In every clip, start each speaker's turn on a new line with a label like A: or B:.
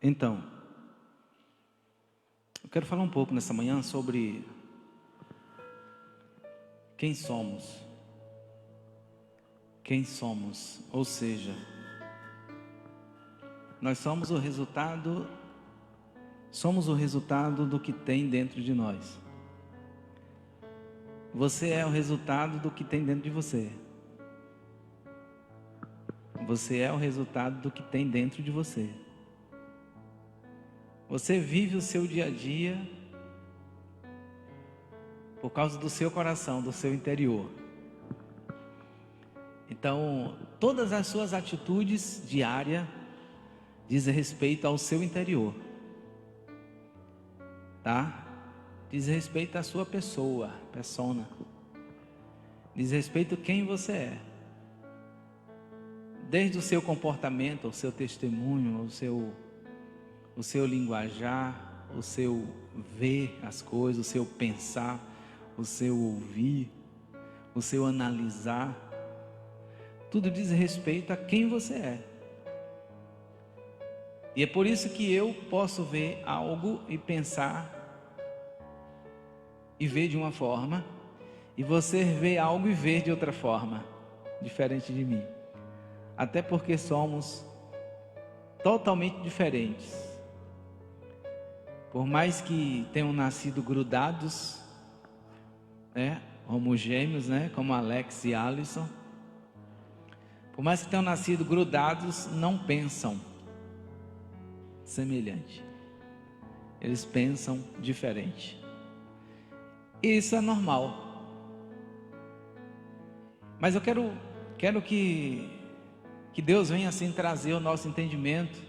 A: Então, eu quero falar um pouco nessa manhã sobre quem somos. Quem somos, ou seja, nós somos o resultado do que tem dentro de nós. Você é o resultado do que tem dentro de você. Você é o resultado do que tem dentro de você. Você vive o seu dia a dia por causa do seu coração, do seu interior. Então, todas as suas atitudes diárias dizem respeito ao seu interior, tá? Diz respeito à sua pessoa, persona. Diz respeito a quem você é. Desde o seu comportamento, o seu testemunho, o seu linguajar, o seu ver as coisas, o seu pensar, o seu ouvir, o seu analisar. Tudo diz respeito a quem você é. E é por isso que eu posso ver algo e pensar e ver de uma forma, e você vê algo e vê de outra forma, diferente de mim. Até porque somos totalmente diferentes. Por mais que tenham nascido grudados, né, homogêneos, né, como Alex e Alisson, por mais que tenham nascido grudados, não pensam semelhante. Eles pensam diferente. E isso é normal. Mas eu quero que Deus venha assim trazer o nosso entendimento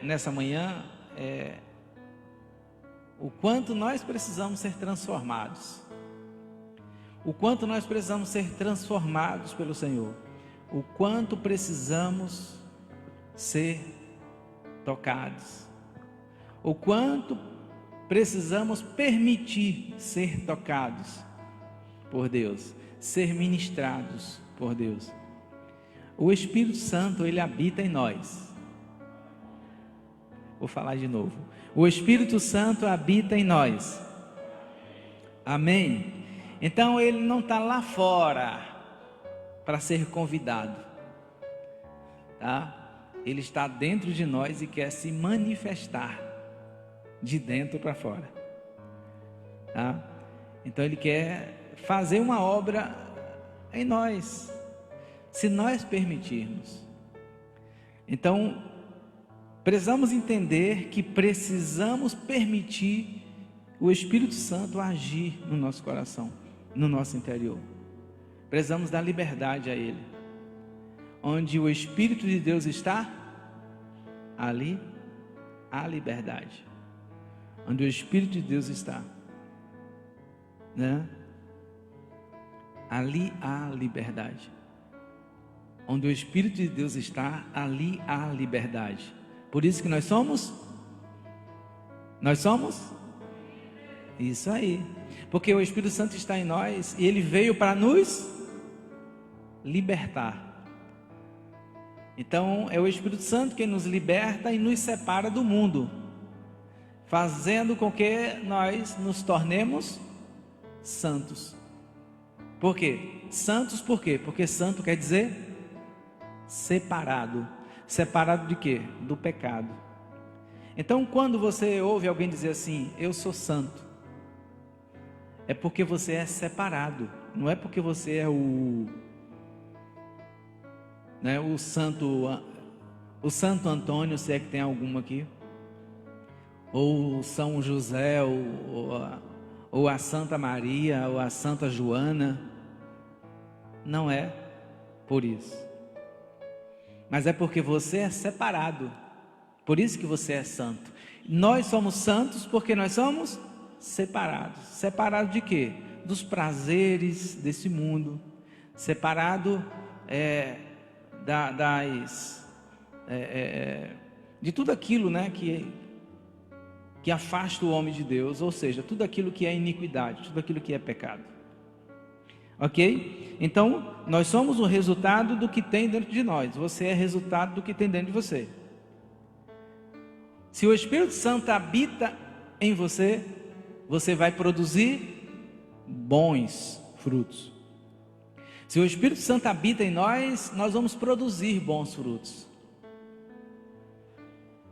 A: nessa manhã, o quanto nós precisamos ser transformados. O quanto nós precisamos ser transformados pelo Senhor. O quanto precisamos ser tocados. O quanto precisamos permitir ser tocados por Deus. Ser ministrados por Deus. O Espírito Santo, ele habita em nós. Vou falar de novo. O Espírito Santo habita em nós. Amém? Então ele não está lá fora para ser convidado, tá? Ele está dentro de nós e quer se manifestar de dentro para fora, tá? Então ele quer fazer uma obra em nós, se nós permitirmos. Então precisamos entender que precisamos permitir o Espírito Santo agir no nosso coração, no nosso interior. Precisamos dar liberdade a Ele. Onde o Espírito de Deus está, ali há liberdade. Onde o Espírito de Deus está, né? Ali há liberdade. Onde o Espírito de Deus está, ali há liberdade. Por isso que nós somos isso aí, porque o Espírito Santo está em nós e ele veio para nos libertar. Então é o Espírito Santo que nos liberta e nos separa do mundo, fazendo com que nós nos tornemos santos. Por quê? Santos por quê? Porque santo quer dizer separado. Separado de quê? Do pecado. Então quando você ouve alguém dizer assim, eu sou santo, é porque você é separado. Não é porque você é o Santo Antônio, se é que tem algum aqui, ou São José, ou a Santa Maria, ou a Santa Joana. Não é por isso, mas é porque você é separado. Por isso que você é santo. Nós somos santos porque nós somos separados. Separados de quê? Dos prazeres desse mundo. Separado de tudo aquilo, né, que afasta o homem de Deus. Ou seja, tudo aquilo que é iniquidade, tudo aquilo que é pecado. Ok? Então, nós somos o resultado do que tem dentro de nós. Você é resultado do que tem dentro de você. Se o Espírito Santo habita em você, você vai produzir bons frutos. Se o Espírito Santo habita em nós, nós vamos produzir bons frutos.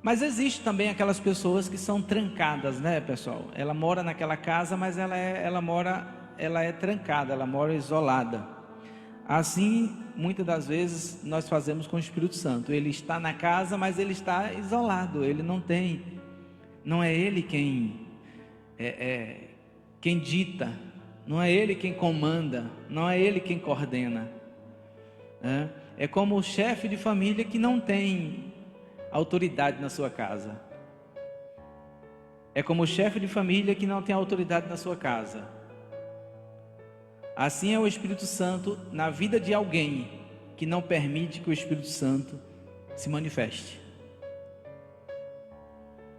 A: Mas existe também aquelas pessoas que são trancadas, né, pessoal? Ela mora naquela casa, mas ela é trancada, ela mora isolada. Assim, muitas das vezes nós fazemos com o Espírito Santo. Ele está na casa, mas ele está isolado. Ele não é ele quem dita, não é ele quem comanda, não é ele quem coordena. É como o chefe de família que não tem autoridade na sua casa. É como o chefe de família que não tem autoridade na sua casa. Assim é o Espírito Santo na vida de alguém que não permite que o Espírito Santo se manifeste.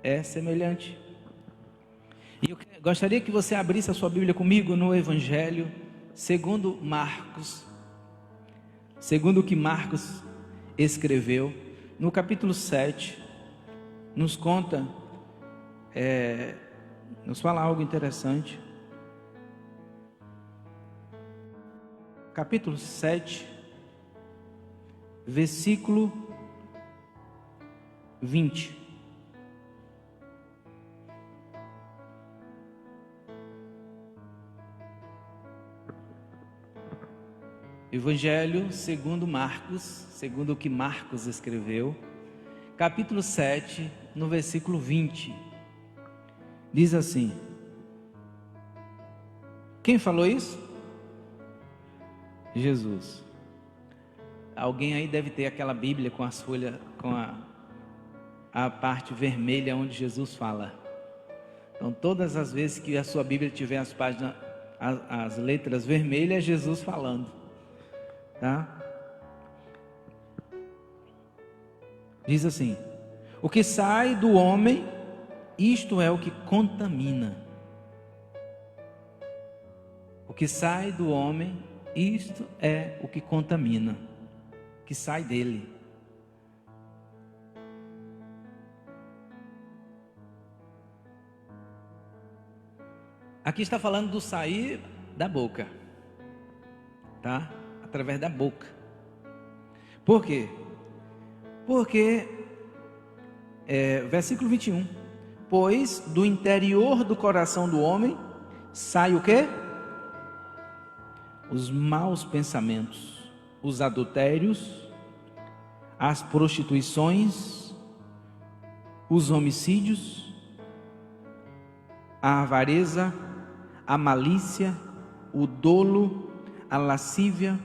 A: É semelhante. E eu gostaria que você abrisse a sua Bíblia comigo no Evangelho segundo Marcos, segundo o que Marcos escreveu, no capítulo 7, nos conta, nos fala algo interessante. Capítulo 7, versículo 20. Evangelho segundo Marcos, segundo o que Marcos escreveu, capítulo 7, no versículo 20. Diz assim: quem falou isso? Jesus. Alguém aí deve ter aquela Bíblia com as folhas, com a parte vermelha onde Jesus fala. Então, todas as vezes que a sua Bíblia tiver as páginas, as letras vermelhas, é Jesus falando, tá? Diz assim: o que sai do homem, isto é o que contamina. O que sai do homem, isto é o que contamina, que sai dele. Aqui está falando do sair da boca, tá? Através da boca. Por quê? Porque, versículo 21, pois do interior do coração do homem sai o quê? Os maus pensamentos, os adultérios, as prostituições, os homicídios, a avareza, a malícia, o dolo, a lascívia,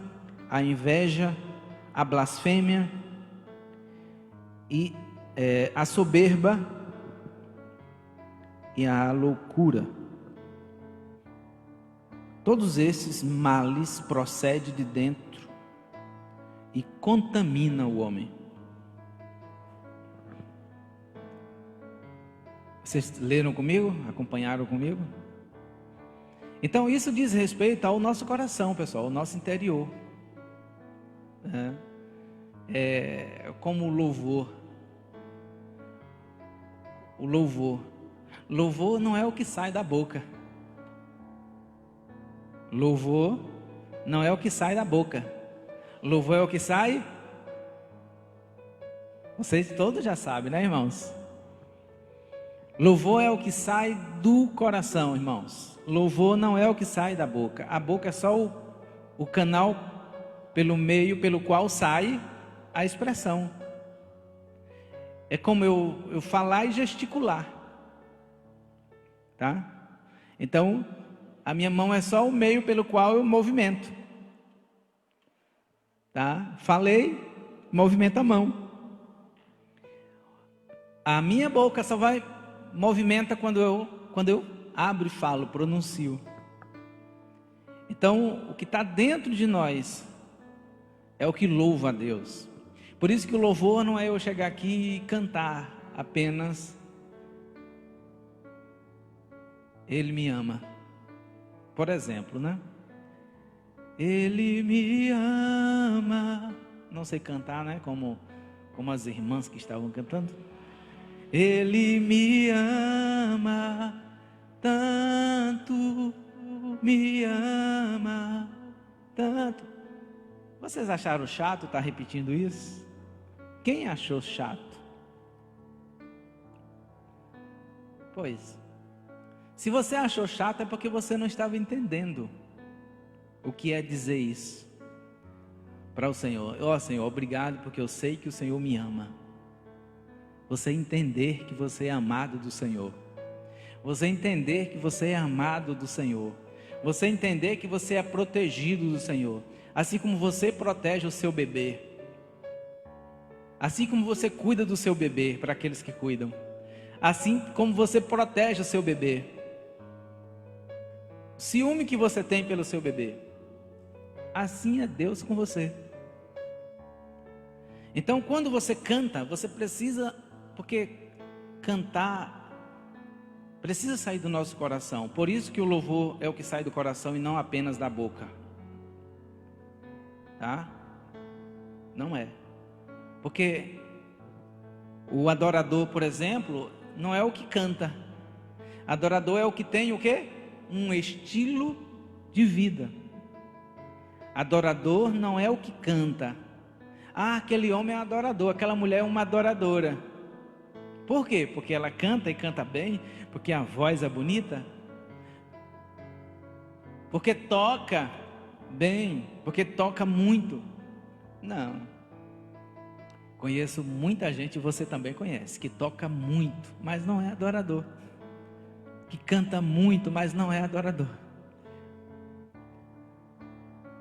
A: a inveja, a blasfêmia e a soberba e a loucura. Todos esses males procedem de dentro e contaminam o homem. Vocês leram comigo? Acompanharam comigo? Então isso diz respeito ao nosso coração, pessoal, ao nosso interior. Como o louvor. O louvor. Louvor não é o que sai da boca. Louvor não é o que sai da boca. Louvor é o que sai. Vocês todos já sabem, né, irmãos? Louvor é o que sai do coração, irmãos. Louvor não é o que sai da boca. A boca é só o canal pelo meio pelo qual sai a expressão. É como eu falar e gesticular, tá? Então a minha mão é só o meio pelo qual eu movimento, tá? Falei, movimento a mão. A minha boca só vai movimenta quando eu abro e falo, pronuncio. Então, o que está dentro de nós é o que louva a Deus. Por isso que o louvor não é eu chegar aqui e cantar apenas Ele me ama. Por exemplo, né? Ele me ama. Não sei cantar, né? Como as irmãs que estavam cantando. Ele me ama tanto, me ama tanto. Vocês acharam chato estar repetindo isso? Quem achou chato? Pois, se você achou chato é porque você não estava entendendo o que é dizer isso para o Senhor. Ó Senhor, obrigado porque eu sei que o Senhor me ama. Você entender que você é amado do Senhor. Você entender que você é amado do Senhor. Você entender que você é protegido do Senhor. Assim como você protege o seu bebê. Assim como você cuida do seu bebê, para aqueles que cuidam. Assim como você protege o seu bebê. O ciúme que você tem pelo seu bebê. Assim é Deus com você. Então quando você canta, você precisa, porque cantar precisa sair do nosso coração. Por isso que o louvor é o que sai do coração e não apenas da boca. Tá? Não é. Porque o adorador, por exemplo, não é o que canta. Adorador é o que tem o quê? Um estilo de vida. Adorador não é o que canta. Ah, aquele homem é adorador, aquela mulher é uma adoradora. Por quê? Porque ela canta e canta bem, porque a voz é bonita, porque toca bem, porque toca muito. Não. Conheço muita gente, você também conhece, que toca muito, mas não é adorador. Que canta muito, mas não é adorador.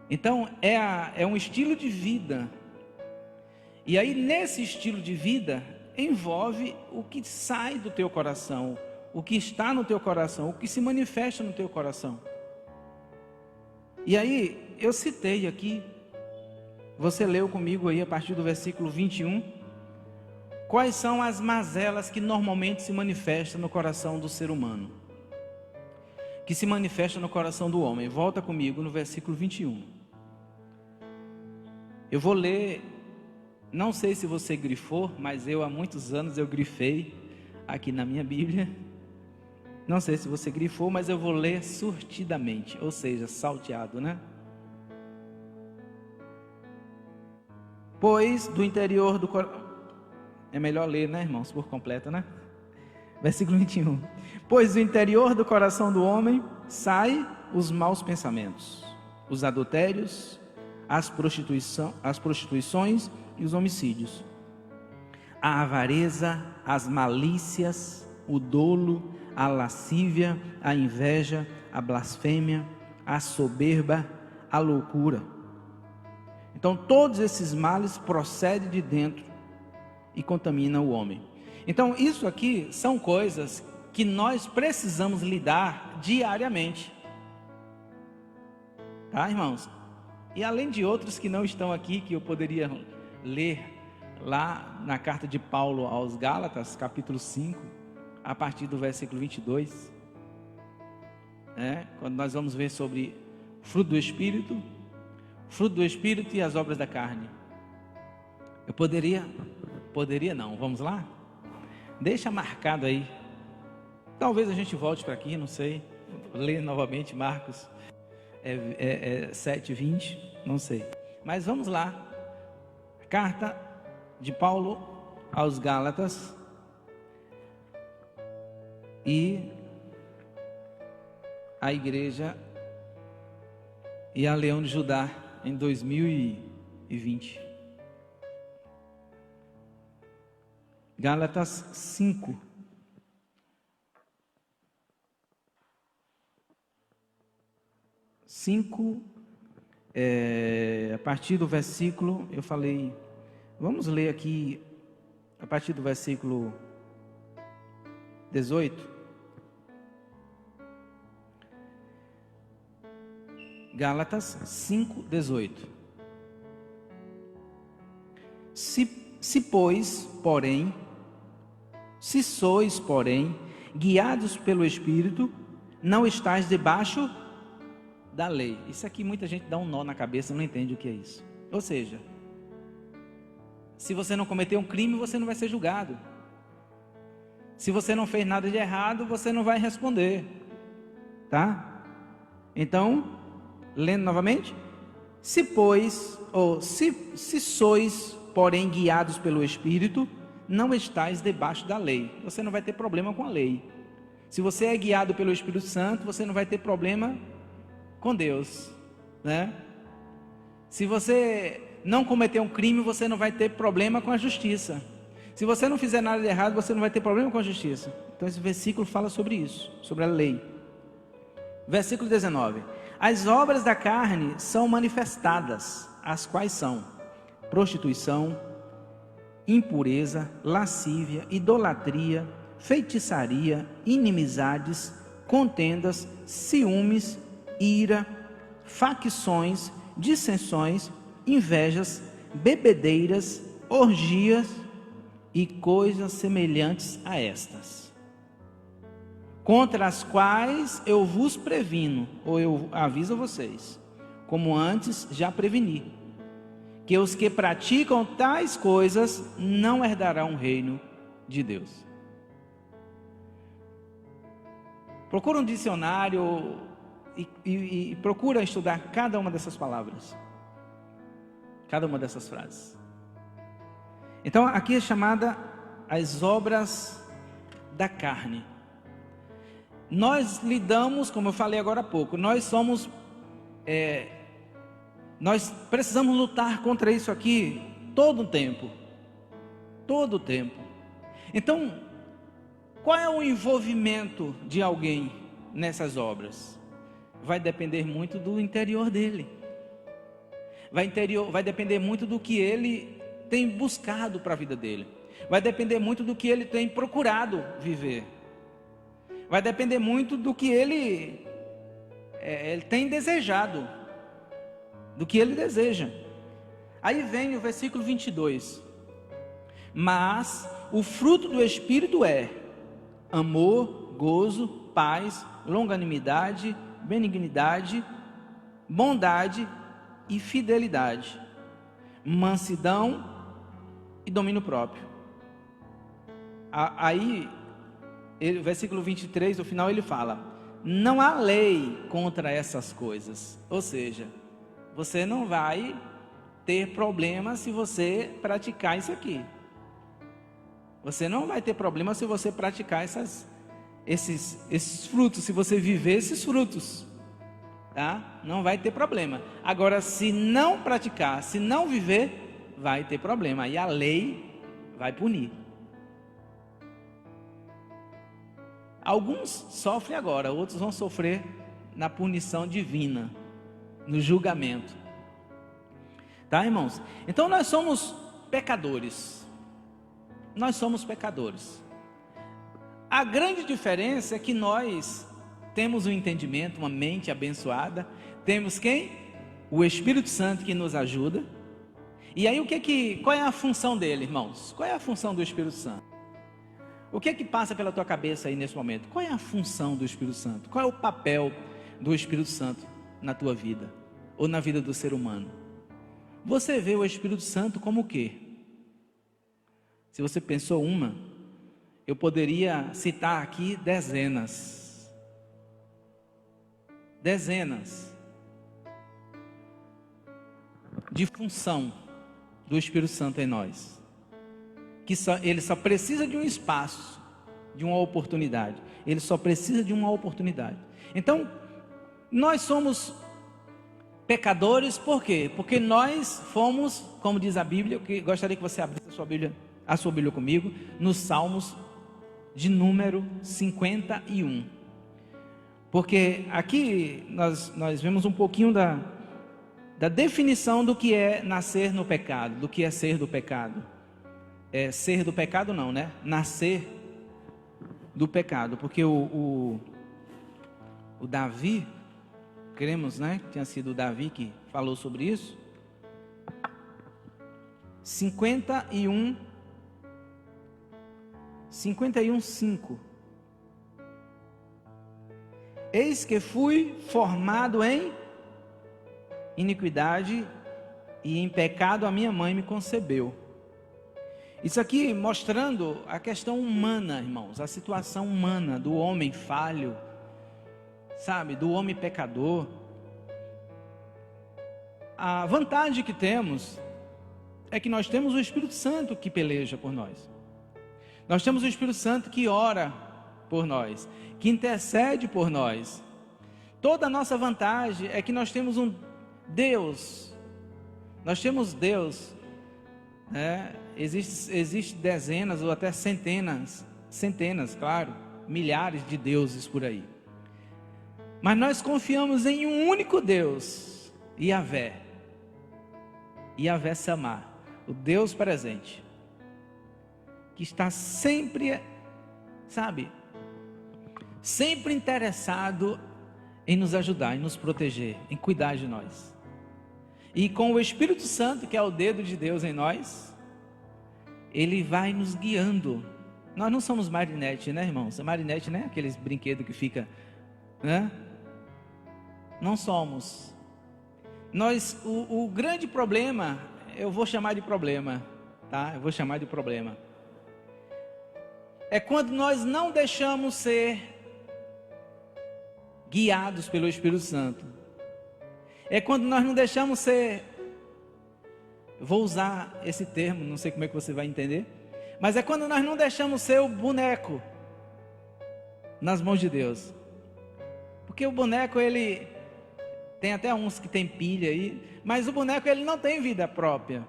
A: Então é um estilo de vida. E aí nesse estilo de vida envolve o que sai do teu coração, o que está no teu coração, o que se manifesta no teu coração. E aí eu citei aqui, você leu comigo aí a partir do versículo 21, quais são as mazelas que normalmente se manifestam no coração do ser humano, que se manifestam no coração do homem. Volta comigo no versículo 21. Eu vou ler, não sei se você grifou, mas eu há muitos anos eu grifei aqui na minha Bíblia. Não sei se você grifou, mas eu vou ler surtidamente, ou seja, salteado, né? Pois do interior do coração, é melhor ler, né, irmãos, por completo, né? Versículo 21. Pois do interior do coração do homem saem os maus pensamentos, os adultérios, as prostituições e os homicídios, a avareza, as malícias, o dolo, a lascívia, a inveja, a blasfêmia, a soberba, a loucura. Então todos esses males procedem de dentro e contaminam o homem. Então isso aqui são coisas que nós precisamos lidar diariamente. Tá, irmãos? E além de outros que não estão aqui, que eu poderia ler lá na carta de Paulo aos Gálatas, capítulo 5, a partir do versículo 22, quando nós vamos ver sobre o fruto do Espírito e as obras da carne. Eu poderia não, vamos lá? Deixa marcado aí, talvez a gente volte para aqui, não sei, ler novamente Marcos 7:20, não sei, mas vamos lá. Carta de Paulo aos Gálatas e a igreja e a Leão de Judá em 2020. Gálatas 5. A partir do versículo, eu falei, vamos ler aqui, a partir do versículo 18. Gálatas 5:18. Se sois, porém, guiados pelo Espírito, não estáis debaixo da lei. Isso aqui muita gente dá um nó na cabeça, não entende o que é isso. Ou seja, se você não cometer um crime, você não vai ser julgado. Se você não fez nada de errado, você não vai responder, tá? Então, lendo novamente, se sois, porém, guiados pelo Espírito, não estais debaixo da lei. Você não vai ter problema com a lei. Se você é guiado pelo Espírito Santo, você não vai ter problema com Deus, né? Se você não cometer um crime, você não vai ter problema com a justiça. Se você não fizer nada de errado, você não vai ter problema com a justiça. Então esse versículo fala sobre isso, sobre a lei. Versículo 19: as obras da carne são manifestadas, as quais são prostituição, impureza, lascívia, idolatria, feitiçaria, inimizades, contendas, ciúmes, ira, facções, dissensões, invejas, bebedeiras, orgias e coisas semelhantes a estas, contra as quais eu vos previno, ou eu aviso a vocês, como antes já preveni, que os que praticam tais coisas não herdarão o reino de Deus. Procura um dicionário e procura estudar cada uma dessas palavras, cada uma dessas frases. Então aqui é chamada as obras da carne. Nós lidamos, como eu falei agora há pouco, nós precisamos lutar contra isso aqui todo o tempo. Todo o tempo. Então, qual é o envolvimento de alguém nessas obras? Vai depender muito do interior dele. Vai depender muito do que ele tem buscado para a vida dele. Vai depender muito do que ele tem procurado viver. Vai depender muito do que ele tem desejado, do que ele deseja. Aí vem o versículo 22. Mas o fruto do Espírito é amor, gozo, paz, longanimidade, benignidade, bondade e fidelidade, mansidão e domínio próprio. Aí, versículo 23, no final ele fala: não há lei contra essas coisas. Ou seja, você não vai ter problema se você praticar isso aqui. Você não vai ter problema se você praticar esses frutos, se você viver esses frutos, tá? Não vai ter problema. Agora, se não praticar, se não viver, vai ter problema. E a lei vai punir. Alguns sofrem agora, outros vão sofrer na punição divina, no julgamento. Tá, irmãos? Então nós somos pecadores. Nós somos pecadores. A grande diferença é que nós temos um entendimento, uma mente abençoada. Temos quem? O Espírito Santo que nos ajuda. E aí qual é a função dele, irmãos? Qual é a função do Espírito Santo? O que é que passa pela tua cabeça aí nesse momento? Qual é a função do Espírito Santo? Qual é o papel do Espírito Santo na tua vida? Ou na vida do ser humano? Você vê o Espírito Santo como o quê? Se você pensou eu poderia citar aqui dezenas de função do Espírito Santo em nós. Ele só precisa de um espaço, de uma oportunidade. Ele só precisa de uma oportunidade. Então, nós somos pecadores, por quê? Porque nós fomos, como diz a Bíblia, eu gostaria que você abrisse a sua Bíblia comigo, nos Salmos de número 51. Porque aqui nós vemos um pouquinho da definição do que é nascer no pecado, do que é ser do pecado. Ser do pecado não, né? Nascer do pecado, porque o Davi, cremos, né? Tinha sido o Davi que falou sobre isso. 51:5. Eis que fui formado em iniquidade, e em pecado a minha mãe me concebeu. Isso aqui mostrando a questão humana, irmãos, a situação humana do homem falho, sabe, do homem pecador. A vantagem que temos é que nós temos o Espírito Santo que peleja por nós. Nós temos o Espírito Santo que ora por nós, que intercede por nós. Toda a nossa vantagem é que nós temos um Deus. Nós temos Deus, né? Existe dezenas ou até centenas, claro, milhares de deuses por aí. Mas nós confiamos em um único Deus, Yahvé Samá, o Deus presente, que está sempre, sabe, sempre interessado em nos ajudar, em nos proteger, em cuidar de nós. E com o Espírito Santo, que é o dedo de Deus em nós, Ele vai nos guiando. Nós não somos marionete, né, irmãos? A marionete não é aqueles brinquedos que fica, né? Não somos. Nós, o grande problema, eu vou chamar de problema, tá? Eu vou chamar de problema. É quando nós não deixamos ser guiados pelo Espírito Santo. É quando nós não deixamos ser, vou usar esse termo, não sei como é que você vai entender, mas é quando nós não deixamos ser o boneco nas mãos de Deus. Porque o boneco, ele tem até uns que tem pilha aí, mas o boneco, ele não tem vida própria.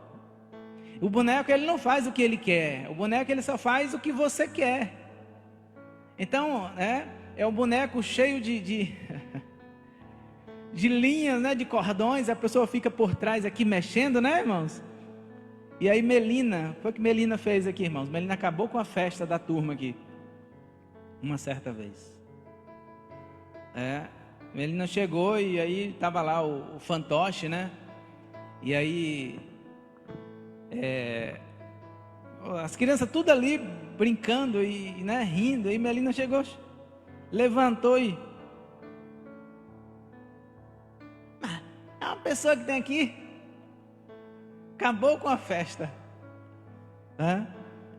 A: O boneco, ele não faz o que ele quer. O boneco, ele só faz o que você quer. Então, é um boneco cheio de linhas, né, de cordões. A pessoa fica por trás aqui mexendo, né, irmãos? E aí Melina, foi o que Melina fez aqui, irmãos. Melina acabou com a festa da turma aqui, uma certa vez. Melina chegou e aí estava lá o fantoche, né? E aí as crianças tudo ali brincando e, né, rindo. E Melina chegou, levantou e é uma pessoa que tem aqui, acabou com a festa.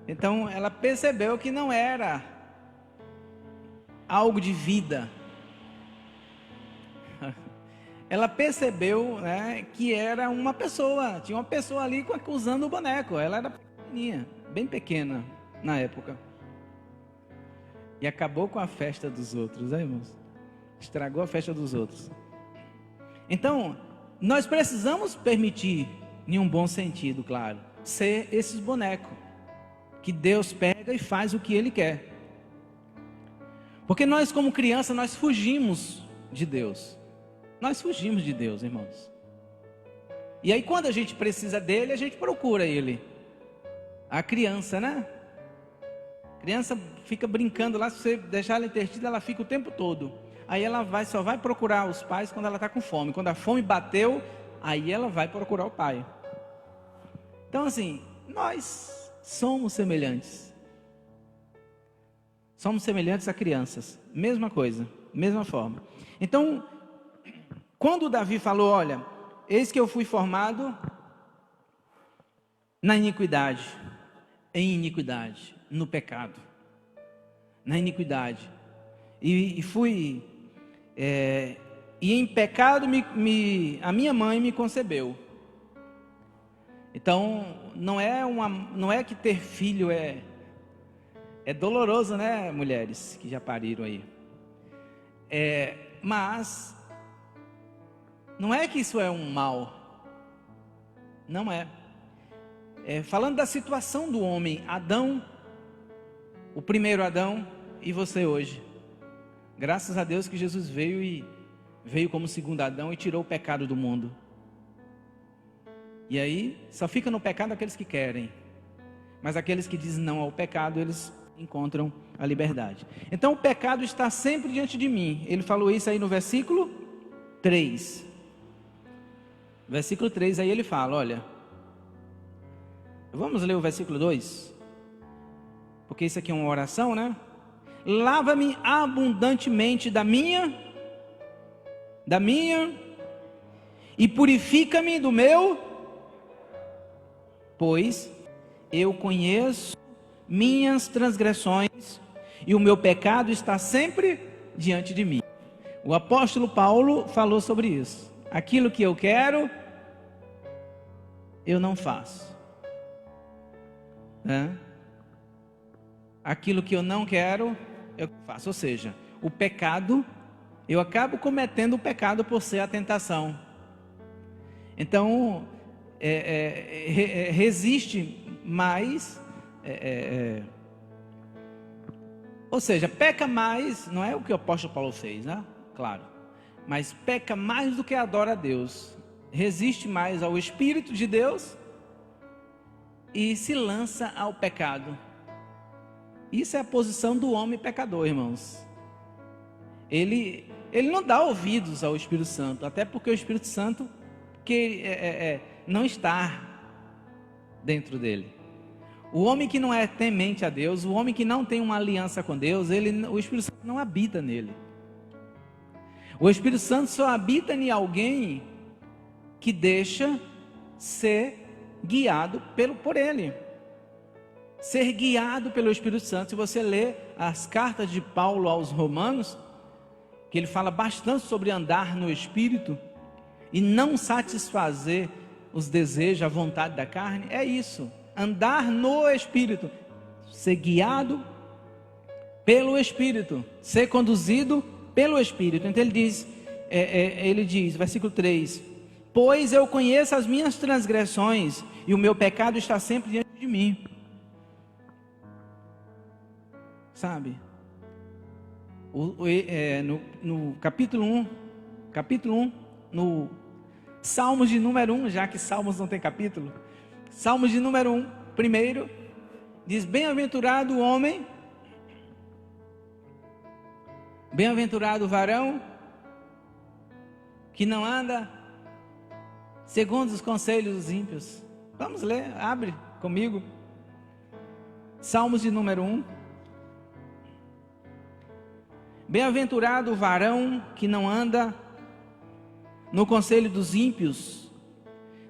A: Então ela percebeu que não era algo de vida. Ela percebeu, né, que era uma pessoa, tinha uma pessoa ali usando o boneco. Ela era pequenininha, bem pequena na época. E acabou com a festa dos outros, irmãos? Estragou a festa dos outros. Então, nós precisamos permitir, em um bom sentido, claro, ser esses bonecos que Deus pega e faz o que Ele quer. Porque nós, como criança, nós fugimos de Deus. Nós fugimos de Deus, irmãos. E aí, quando a gente precisa dele, a gente procura Ele. A criança, né? A criança fica brincando lá, se você deixar ela entretida, ela fica o tempo todo. Aí ela só vai procurar os pais quando ela está com fome. Quando a fome bateu, aí ela vai procurar o pai. Então, assim, nós somos semelhantes. Somos semelhantes a crianças. Mesma coisa, mesma forma. Então, quando Davi falou, olha, eis que eu fui formado na iniquidade, no pecado, na iniquidade, e fui, e em pecado a minha mãe me concebeu. Então, não é que ter filho é doloroso, né, mulheres que já pariram aí, mas não é que isso é um mal, não é. Falando da situação do homem, Adão, o primeiro Adão e você hoje. Graças a Deus que Jesus veio como segundo Adão e tirou o pecado do mundo. E aí só fica no pecado aqueles que querem, mas aqueles que dizem não ao pecado, eles encontram a liberdade. Então o pecado está sempre diante de mim. Ele falou isso aí no versículo 3. Versículo 3, aí ele fala, olha, vamos ler o versículo 2, porque isso aqui é uma oração, né? Lava-me abundantemente da minha, e purifica-me do meu, pois eu conheço minhas transgressões e o meu pecado está sempre diante de mim. O apóstolo Paulo falou sobre isso. Aquilo que eu quero, eu não faço. Aquilo que eu não quero, eu faço. Ou seja, o pecado, eu acabo cometendo o pecado por ser a tentação. Então, resiste mais, ou seja, peca mais, não é o que o apóstolo Paulo fez, né? Claro, mas peca mais do que adora a Deus, resiste mais ao Espírito de Deus e se lança ao pecado. Isso é a posição do homem pecador, irmãos. Ele não dá ouvidos ao Espírito Santo, até porque o Espírito Santo não está dentro dele. O homem que não é temente a Deus, o homem que não tem uma aliança com Deus, o Espírito Santo não habita nele. O Espírito Santo só habita em alguém que deixa ser guiado por ele. Ser guiado pelo Espírito Santo. Se você ler as cartas de Paulo aos Romanos, que ele fala bastante sobre andar no Espírito e não satisfazer os desejos, a vontade da carne, é isso. Andar no Espírito, ser guiado pelo Espírito, ser conduzido pelo Espírito. Então ele diz, versículo 3: pois eu conheço as minhas transgressões e o meu pecado está sempre diante de mim. Sabe? No capítulo 1, no Salmos de número 1, já que Salmos não tem capítulo, Salmos de número 1, primeiro, diz: bem-aventurado o homem, bem-aventurado o varão, que não anda segundo os conselhos dos ímpios. Vamos ler, abre comigo, Salmos de número 1. Bem-aventurado o varão que não anda no conselho dos ímpios,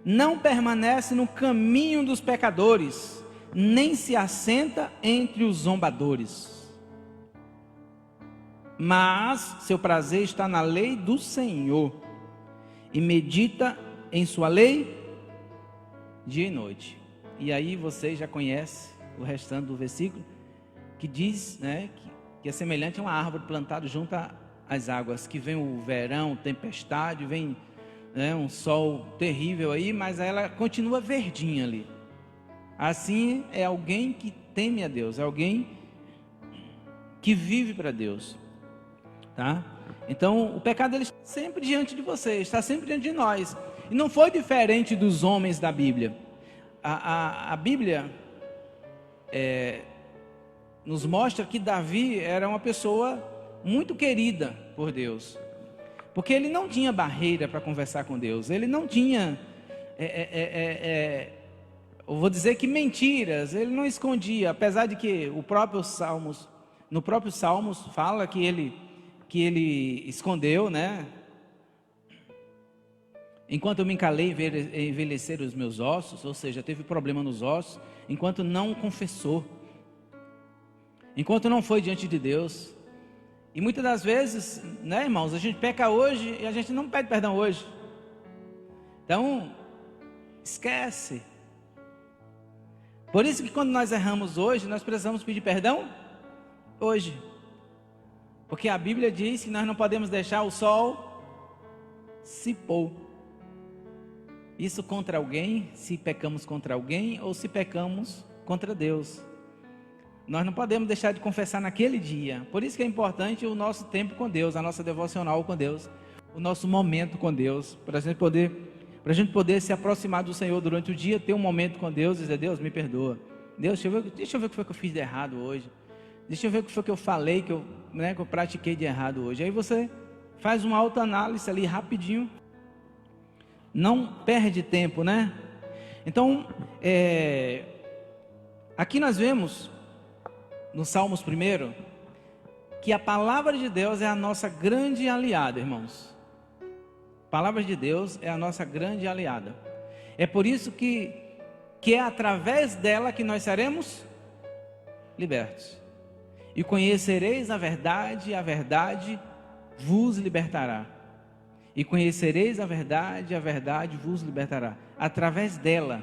A: não permanece no caminho dos pecadores, nem se assenta entre os zombadores. Mas seu prazer está na lei do Senhor, e medita em sua lei dia e noite. E aí você já conhece o restante do versículo, que diz, né, que é semelhante a uma árvore plantada junto às águas, que vem o verão, tempestade, vem, né, um sol terrível aí, mas ela continua verdinha ali. Assim é alguém que teme a Deus, é alguém que vive para Deus, tá? Então o pecado ele está sempre diante de você, está sempre diante de nós, e não foi diferente dos homens da Bíblia. A Bíblia nos mostra que Davi era uma pessoa muito querida por Deus, porque ele não tinha barreira para conversar com Deus, ele não tinha, eu vou dizer que mentiras, ele não escondia, apesar de que no próprio Salmos fala que ele escondeu, né? Enquanto eu me calei, envelheceram os meus ossos, ou seja, teve problema nos ossos, enquanto não confessou, enquanto não foi diante de Deus. E muitas das vezes, né, irmãos, a gente peca hoje e a gente não pede perdão hoje. Então, esquece. Por isso que quando nós erramos hoje, nós precisamos pedir perdão hoje. Porque a Bíblia diz que nós não podemos deixar o sol se pôr. Isso contra alguém, se pecamos contra alguém ou se pecamos contra Deus. Nós não podemos deixar de confessar naquele dia. Por isso que é importante o nosso tempo com Deus, a nossa devocional com Deus, o nosso momento com Deus, para a gente poder se aproximar do Senhor durante o dia, ter um momento com Deus e dizer: Deus, me perdoa. Deus, deixa eu ver o que foi que eu fiz de errado hoje. Deixa eu ver o que foi que eu falei, que eu pratiquei de errado hoje. Aí você faz uma autoanálise ali rapidinho. Não perde tempo, né? Então, aqui nós vemos no Salmos 1, que a palavra de Deus é a nossa grande aliada, irmãos. A palavra de Deus é a nossa grande aliada. É por isso que que é através dela que nós seremos libertos. E conhecereis a verdade, e a verdade vos libertará. E conhecereis a verdade vos libertará. Através dela.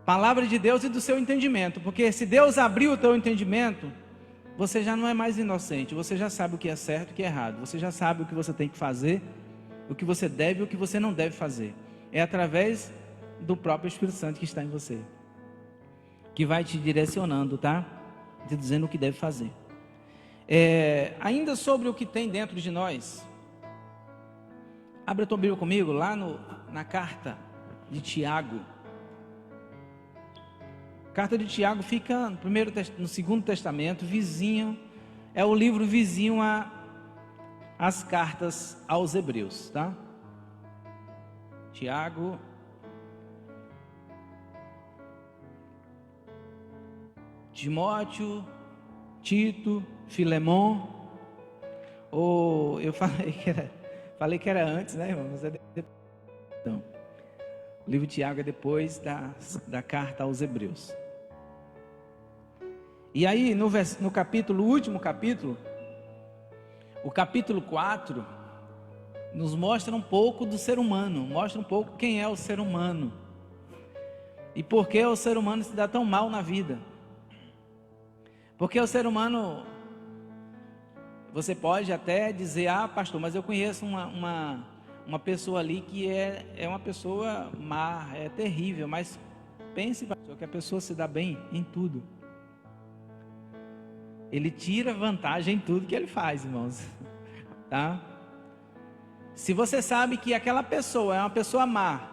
A: Palavra de Deus e do seu entendimento. Porque se Deus abriu o teu entendimento, você já não é mais inocente. Você já sabe o que é certo e o que é errado. Você já sabe o que você tem que fazer, o que você deve e o que você não deve fazer. É através do próprio Espírito Santo que está em você, que vai te direcionando, tá? Te dizendo o que deve fazer. Ainda sobre o que tem dentro de nós, abre a tua Bíblia comigo, lá na carta de Tiago. A carta de Tiago fica no Segundo Testamento, vizinho, é o livro vizinho às cartas aos Hebreus, tá? Tiago, Timóteo, Tito, Filemon, eu falei que era antes, né, irmão? Mas então, o livro de Tiago é depois da carta aos Hebreus. E aí, no capítulo, o último capítulo, o capítulo 4, nos mostra um pouco do ser humano, mostra um pouco quem é o ser humano, e por que o ser humano se dá tão mal na vida. Porque o ser humano, você pode até dizer, pastor, mas eu conheço uma pessoa ali que é uma pessoa má, é terrível, mas pense, pastor, que a pessoa se dá bem em tudo. Ele tira vantagem em tudo que ele faz, irmãos, tá? Se você sabe que aquela pessoa é uma pessoa má,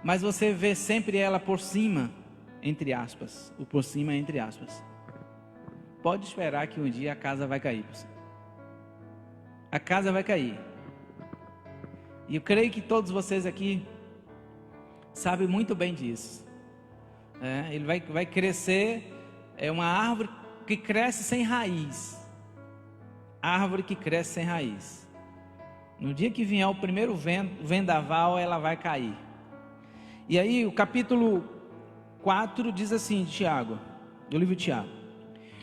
A: mas você vê sempre ela por cima, entre aspas, o por cima entre aspas, pode esperar que um dia a casa vai cair. A casa vai cair. E eu creio que todos vocês aqui sabem muito bem disso. Ele vai crescer, é uma árvore que cresce sem raiz. Árvore que cresce sem raiz. No dia que vier o primeiro vendaval, ela vai cair. E aí o capítulo 4 diz assim, de Tiago, do livro de Tiago: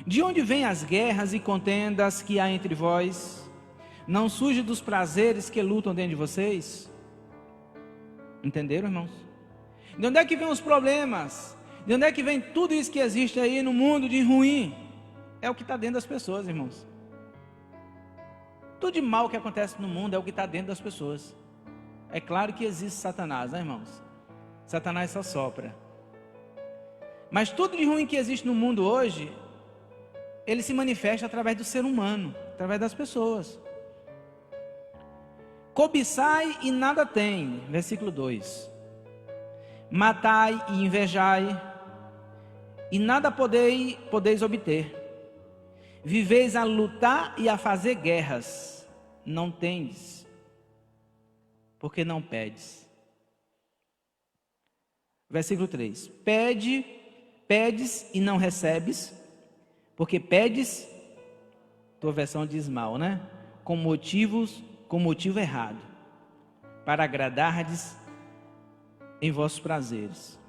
A: de onde vêm as guerras e contendas que há entre vós? Não surge dos prazeres que lutam dentro de vocês? Entenderam, irmãos? De onde é que vêm os problemas? De onde é que vem tudo isso que existe aí no mundo de ruim? É o que está dentro das pessoas, irmãos. Tudo de mal que acontece no mundo é o que está dentro das pessoas. É claro que existe Satanás, né, irmãos? Satanás só sopra. Mas tudo de ruim que existe no mundo hoje, ele se manifesta através do ser humano, através das pessoas. Cobiçai e nada tem, versículo 2. Matai e invejai, e nada podeis obter. Viveis a lutar e a fazer guerras, não tendes, porque não pedes. Versículo 3. Pedes e não recebes, porque pedes, tua versão diz mal, né? Com motivo errado, para agradardes em vossos prazeres.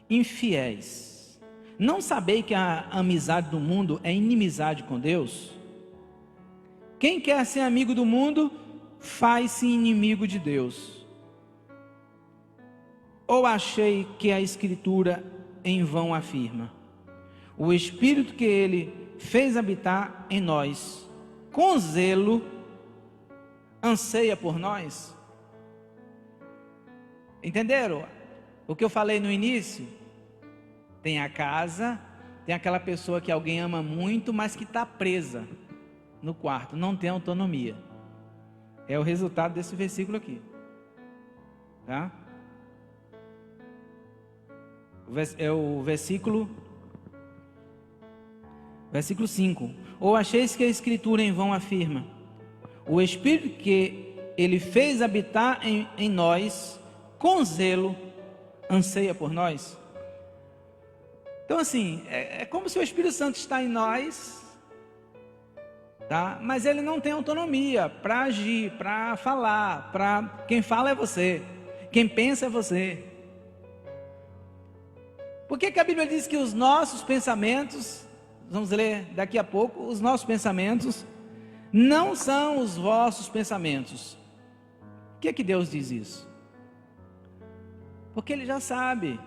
A: Infiéis, não sabei que a amizade do mundo é inimizade com Deus? Quem quer ser amigo do mundo, faz-se inimigo de Deus. Ou achei que a Escritura em vão afirma: o Espírito que Ele fez habitar em nós, com zelo, anseia por nós? Entenderam o que eu falei no início? Tem a casa, tem aquela pessoa que alguém ama muito, mas que está presa no quarto, não tem autonomia. É o resultado desse versículo aqui, tá? É o versículo 5. Ou acheis que a Escritura em vão afirma: o Espírito que Ele fez habitar em nós, com zelo, anseia por nós? Então assim, é como se o Espírito Santo está em nós, tá? Mas ele não tem autonomia para agir, para falar, quem fala é você, quem pensa é você. Por que que a Bíblia diz que os nossos pensamentos, vamos ler daqui a pouco, os nossos pensamentos não são os vossos pensamentos? Por que que Deus diz isso? Porque Ele já sabe.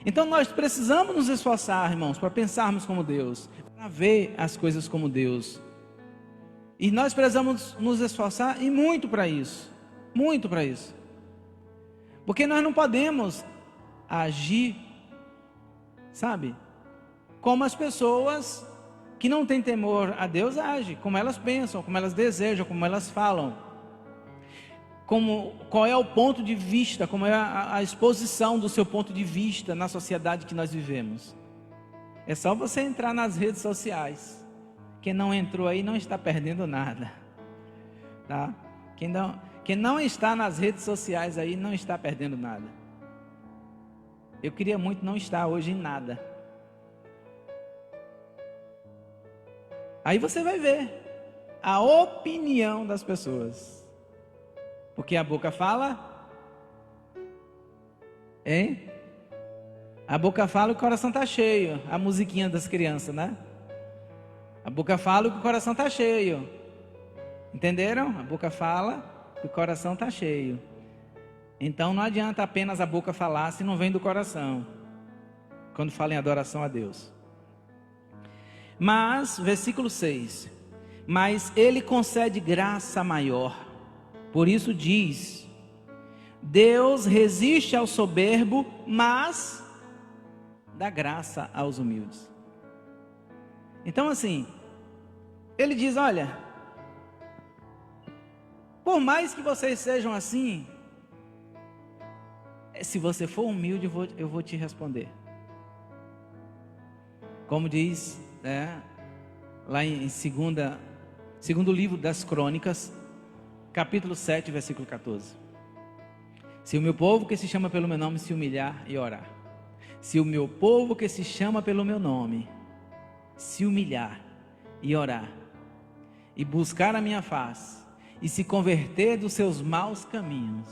A: Então nós precisamos nos esforçar, irmãos, para pensarmos como Deus, para ver as coisas como Deus. E nós precisamos nos esforçar e muito para isso. Muito para isso. Porque nós não podemos agir, sabe, como as pessoas que não têm temor a Deus agem, como elas pensam, como elas desejam, como elas falam. Qual é o ponto de vista, como é a exposição do seu ponto de vista na sociedade que nós vivemos. É só você entrar nas redes sociais. Quem não entrou aí não está perdendo nada, tá? Quem não está nas redes sociais aí não está perdendo nada. Eu queria muito não estar hoje em nada. Aí você vai ver a opinião das pessoas. Porque a boca fala, hein? A boca fala e o coração está cheio. A musiquinha das crianças, né? A boca fala e o coração está cheio. Entenderam? A boca fala e o coração está cheio. Então não adianta apenas a boca falar se não vem do coração. Quando fala em adoração a Deus. Mas, versículo 6. Mas Ele concede graça maior. Por isso diz: Deus resiste ao soberbo, mas dá graça aos humildes. Então assim, Ele diz: olha, por mais que vocês sejam assim, se você for humilde, eu vou te responder. Como diz, lá em segundo livro das Crônicas, capítulo 7, versículo 14. Se o meu povo que se chama pelo meu nome se humilhar e orar. Se o meu povo que se chama pelo meu nome se humilhar e orar, e buscar a minha face, e se converter dos seus maus caminhos,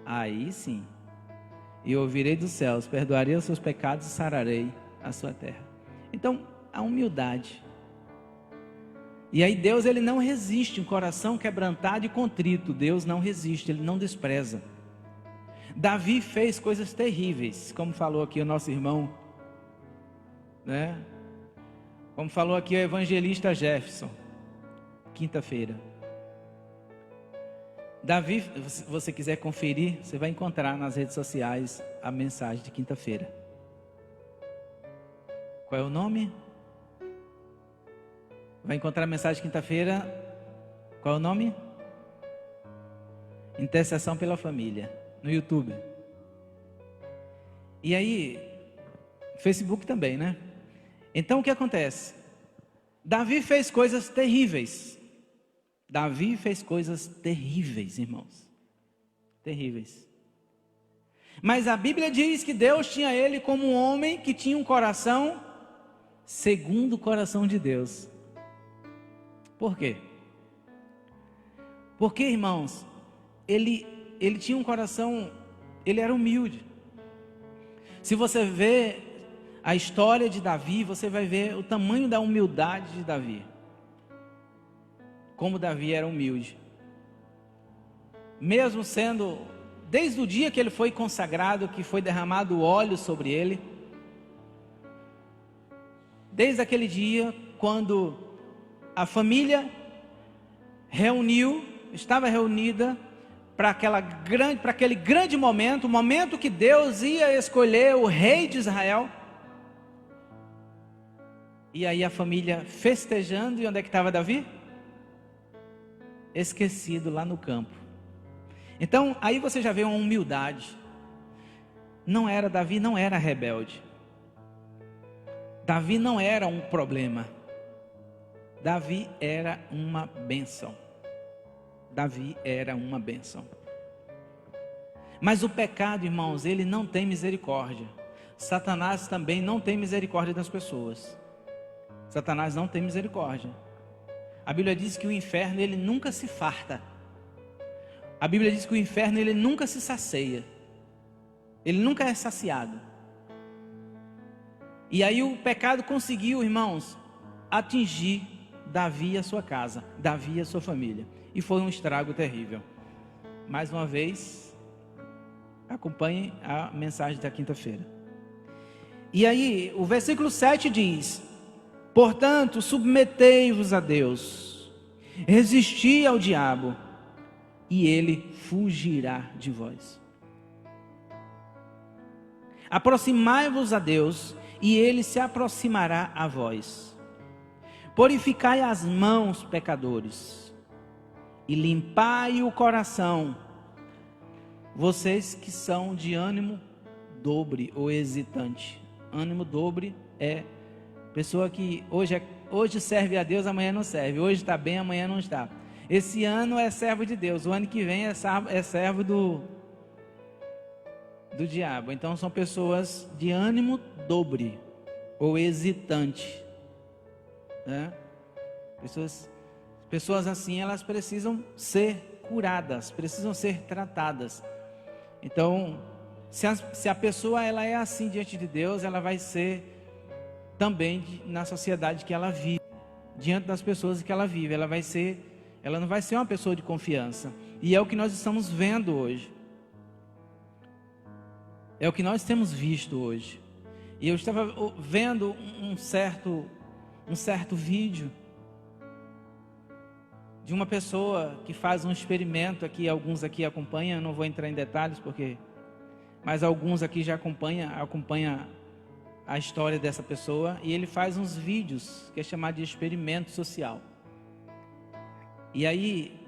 A: aí sim, eu ouvirei dos céus, perdoarei os seus pecados e sararei a sua terra. Então, a humildade. E aí Deus, Ele não resiste, um coração quebrantado e contrito, Deus não resiste, Ele não despreza. Davi fez coisas terríveis, como falou aqui o nosso irmão, né? Como falou aqui o evangelista Jefferson, quinta-feira. Davi, se você quiser conferir, você vai encontrar nas redes sociais a mensagem de quinta-feira. Qual é o nome? Vai encontrar a mensagem de quinta-feira. Qual é o nome? Intercessão pela família, no YouTube. E aí, Facebook também, né? Então o que acontece? Davi fez coisas terríveis. Davi fez coisas terríveis, irmãos. Terríveis. Mas a Bíblia diz que Deus tinha ele como um homem que tinha um coração segundo o coração de Deus. Por quê? Porque, irmãos, ele tinha um coração, ele era humilde. Se você vê a história de Davi, você vai ver o tamanho da humildade de Davi. Como Davi era humilde. Mesmo sendo, desde o dia que ele foi consagrado, que foi derramado óleo sobre ele, desde aquele dia, quando a família estava reunida para aquele grande momento, o momento que Deus ia escolher o rei de Israel. E aí a família festejando, e onde é que estava Davi? Esquecido lá no campo. Então aí você já vê uma humildade. Davi não era rebelde. Davi não era um problema. Davi era uma bênção. Davi era uma bênção. Mas o pecado, irmãos, ele não tem misericórdia. Satanás também não tem misericórdia das pessoas. Satanás não tem misericórdia. A Bíblia diz que o inferno, ele nunca se farta. A Bíblia diz que o inferno, ele nunca se sacia. Ele nunca é saciado. E aí o pecado conseguiu, irmãos, atingir Davi e a sua casa, Davi e a sua família. E foi um estrago terrível. Mais uma vez, acompanhe a mensagem da quinta-feira. E aí, o versículo 7 diz: portanto, submetei-vos a Deus, resisti ao diabo, e ele fugirá de vós. Aproximai-vos a Deus, e ele se aproximará a vós. Purificai as mãos, pecadores, e limpai o coração, vocês que são de ânimo dobre ou hesitante. Ânimo dobre é pessoa que hoje serve a Deus, amanhã não serve. Hoje está bem, amanhã não está. Esse ano é servo de Deus, o ano que vem é servo do diabo. Então são pessoas de ânimo dobre ou hesitante, né? Pessoas assim, elas precisam ser curadas, precisam ser tratadas. Então, se a pessoa ela é assim diante de Deus, ela vai ser também na sociedade que ela vive, diante das pessoas que ela vive, ela não vai ser uma pessoa de confiança. E é o que nós estamos vendo hoje. É o que nós temos visto hoje. E eu estava vendo um certo vídeo de uma pessoa que faz um experimento aqui, alguns aqui acompanham, eu não vou entrar em detalhes mas alguns aqui já acompanham a história dessa pessoa, e ele faz uns vídeos que é chamado de experimento social. E aí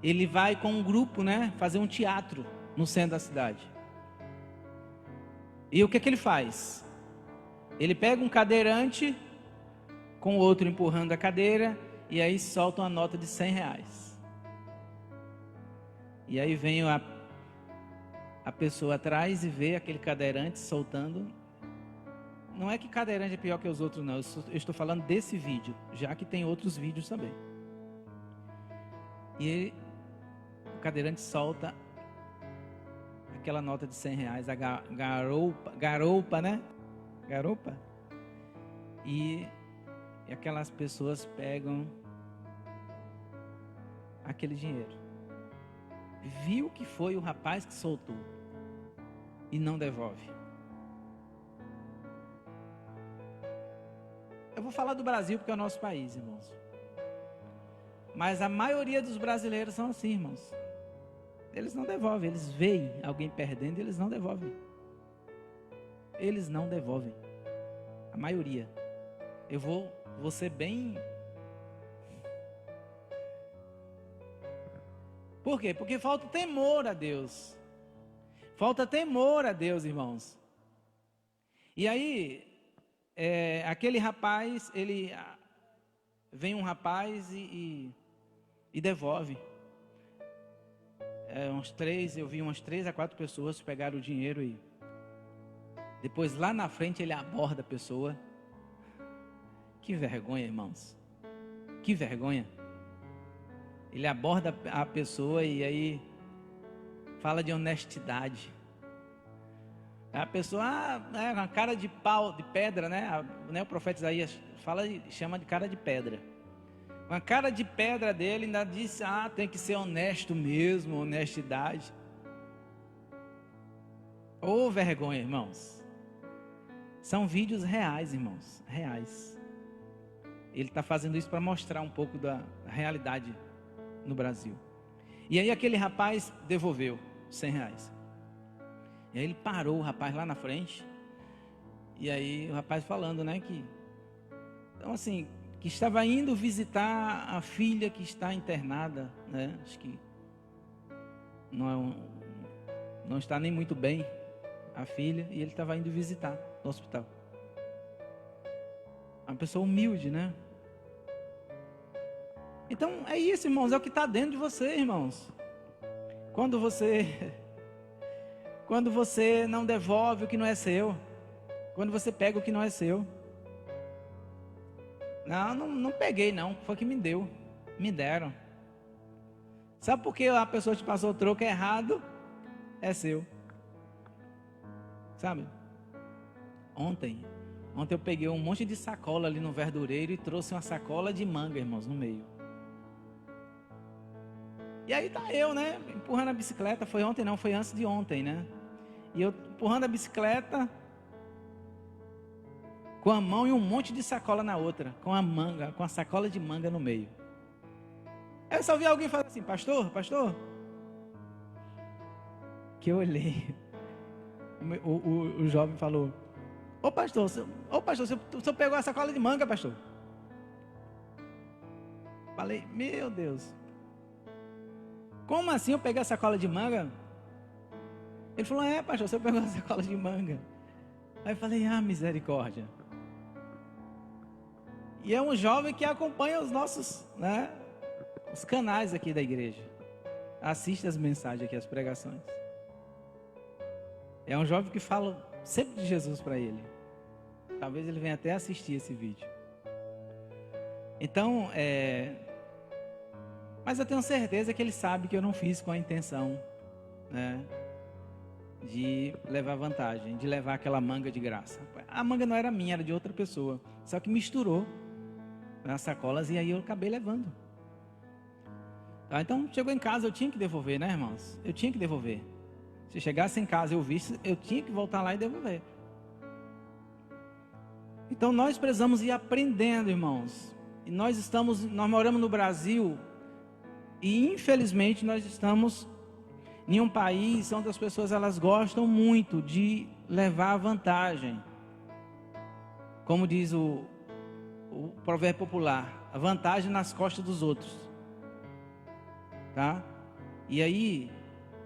A: ele vai com um grupo, né, fazer um teatro no centro da cidade. E o que ele faz? Ele pega um cadeirante com o outro empurrando a cadeira, e aí solta uma nota de R$100. E aí vem a pessoa atrás e vê aquele cadeirante soltando. Não é que cadeirante é pior que os outros, não. Eu estou falando desse vídeo, já que tem outros vídeos também. E o cadeirante solta aquela nota de R$100, a garoupa, né? Garoupa. E aquelas pessoas pegam aquele dinheiro. Viu que foi o rapaz que soltou e não devolve. Eu vou falar do Brasil porque é o nosso país, irmãos. Mas a maioria dos brasileiros são assim, irmãos. Eles não devolvem, eles veem alguém perdendo e eles não devolvem. Eles não devolvem. A maioria. Eu vou ser bem... Por quê? Porque falta temor a Deus. Falta temor a Deus, irmãos. E aí, aquele rapaz, vem um rapaz e devolve. Eu vi umas 3 a 4 pessoas pegaram o dinheiro e depois lá na frente ele aborda a pessoa. Que vergonha, irmãos. Que vergonha. Ele aborda a pessoa e aí fala de honestidade. A pessoa, com a cara de pau, de pedra, né? O profeta Isaías chama de cara de pedra. Com a cara de pedra dele, ainda disse: tem que ser honesto mesmo, honestidade. Ô vergonha, irmãos. São vídeos reais, irmãos, reais. Ele está fazendo isso para mostrar um pouco da realidade no Brasil. E aí aquele rapaz devolveu R$100. E aí ele parou o rapaz lá na frente. E aí o rapaz falando, né, então assim, que estava indo visitar a filha que está internada, né? Acho que não está nem muito bem a filha, e ele estava indo visitar no hospital. Uma pessoa humilde, né? Então é isso, irmãos, é o que está dentro de você, irmãos. Quando você não devolve o que não é seu, quando você pega o que não é seu. Não peguei não, foi que me deram. Sabe por que a pessoa te passou o troco errado? É seu. sabe? Ontem eu peguei um monte de sacola ali no verdureiro e trouxe uma sacola de manga, irmãos, no meio. E aí tá eu, né, empurrando a bicicleta. Foi ontem não, foi antes de ontem, né? E eu empurrando a bicicleta com a mão e um monte de sacola na outra, com a sacola de manga no meio. Aí eu só vi alguém falar assim: pastor, que eu olhei, o jovem falou: ô pastor, o senhor pegou a sacola de manga, pastor? Falei: meu Deus, como assim eu peguei a sacola de manga? Ele falou: é, pastor, o senhor pegou a sacola de manga. Aí eu falei: ah, misericórdia. E é um jovem que acompanha os nossos, né, os canais aqui da igreja, assiste as mensagens aqui, as pregações. É um jovem que fala sempre de Jesus para ele. Talvez ele venha até assistir esse vídeo. Então, mas eu tenho certeza que ele sabe que eu não fiz com a intenção, né, de levar vantagem, de levar aquela manga de graça. A manga não era minha, era de outra pessoa, só que misturou nas sacolas e aí eu acabei levando. Tá, então chegou em casa, eu tinha que devolver, né, irmãos? Eu tinha que devolver. Se chegasse em casa e eu visse, eu tinha que voltar lá e devolver. Então nós precisamos ir aprendendo, irmãos. E nós moramos no Brasil e infelizmente nós estamos em um país onde as pessoas elas gostam muito de levar vantagem. Como diz o provérbio popular, a vantagem nas costas dos outros. Tá? E aí,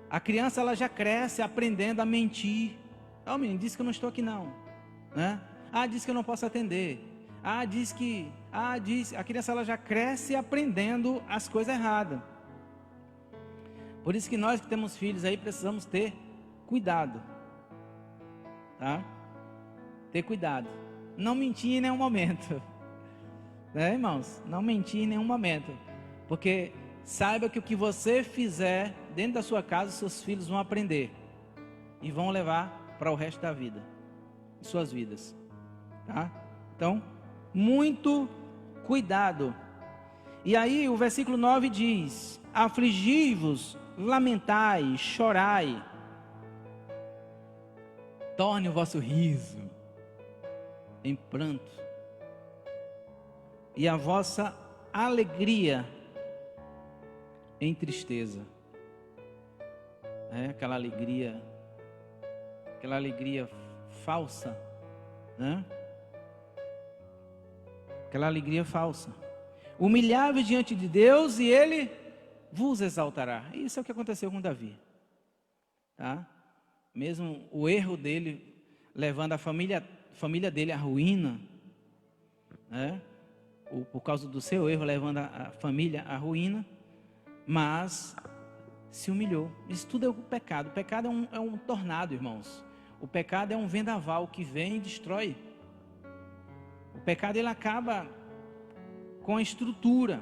A: a criança ela já cresce aprendendo a mentir. O menino disse que eu não estou aqui não, né? Disse que eu não posso atender. A criança ela já cresce aprendendo as coisas erradas. Por isso que nós que temos filhos aí precisamos ter cuidado, tá? Ter cuidado, não mentir em nenhum momento, né, irmãos? Não mentir em nenhum momento, porque saiba que o que você fizer dentro da sua casa, seus filhos vão aprender e vão levar para o resto da vida, de suas vidas, tá? Então, muito cuidado. E aí o versículo 9 diz: afligi-vos, lamentai, chorai, torne o vosso riso em pranto e a vossa alegria em tristeza. Aquela alegria falsa, né? Aquela alegria falsa. Humilhai-vos diante de Deus e Ele vos exaltará. Isso é o que aconteceu com Davi, tá? Mesmo o erro dele levando a família dele à ruína, né? Por causa do seu erro levando a família à ruína, mas se humilhou. Isso tudo é o pecado. O pecado é um tornado, irmãos. O pecado é um vendaval que vem e destrói. O pecado ele acaba com a estrutura.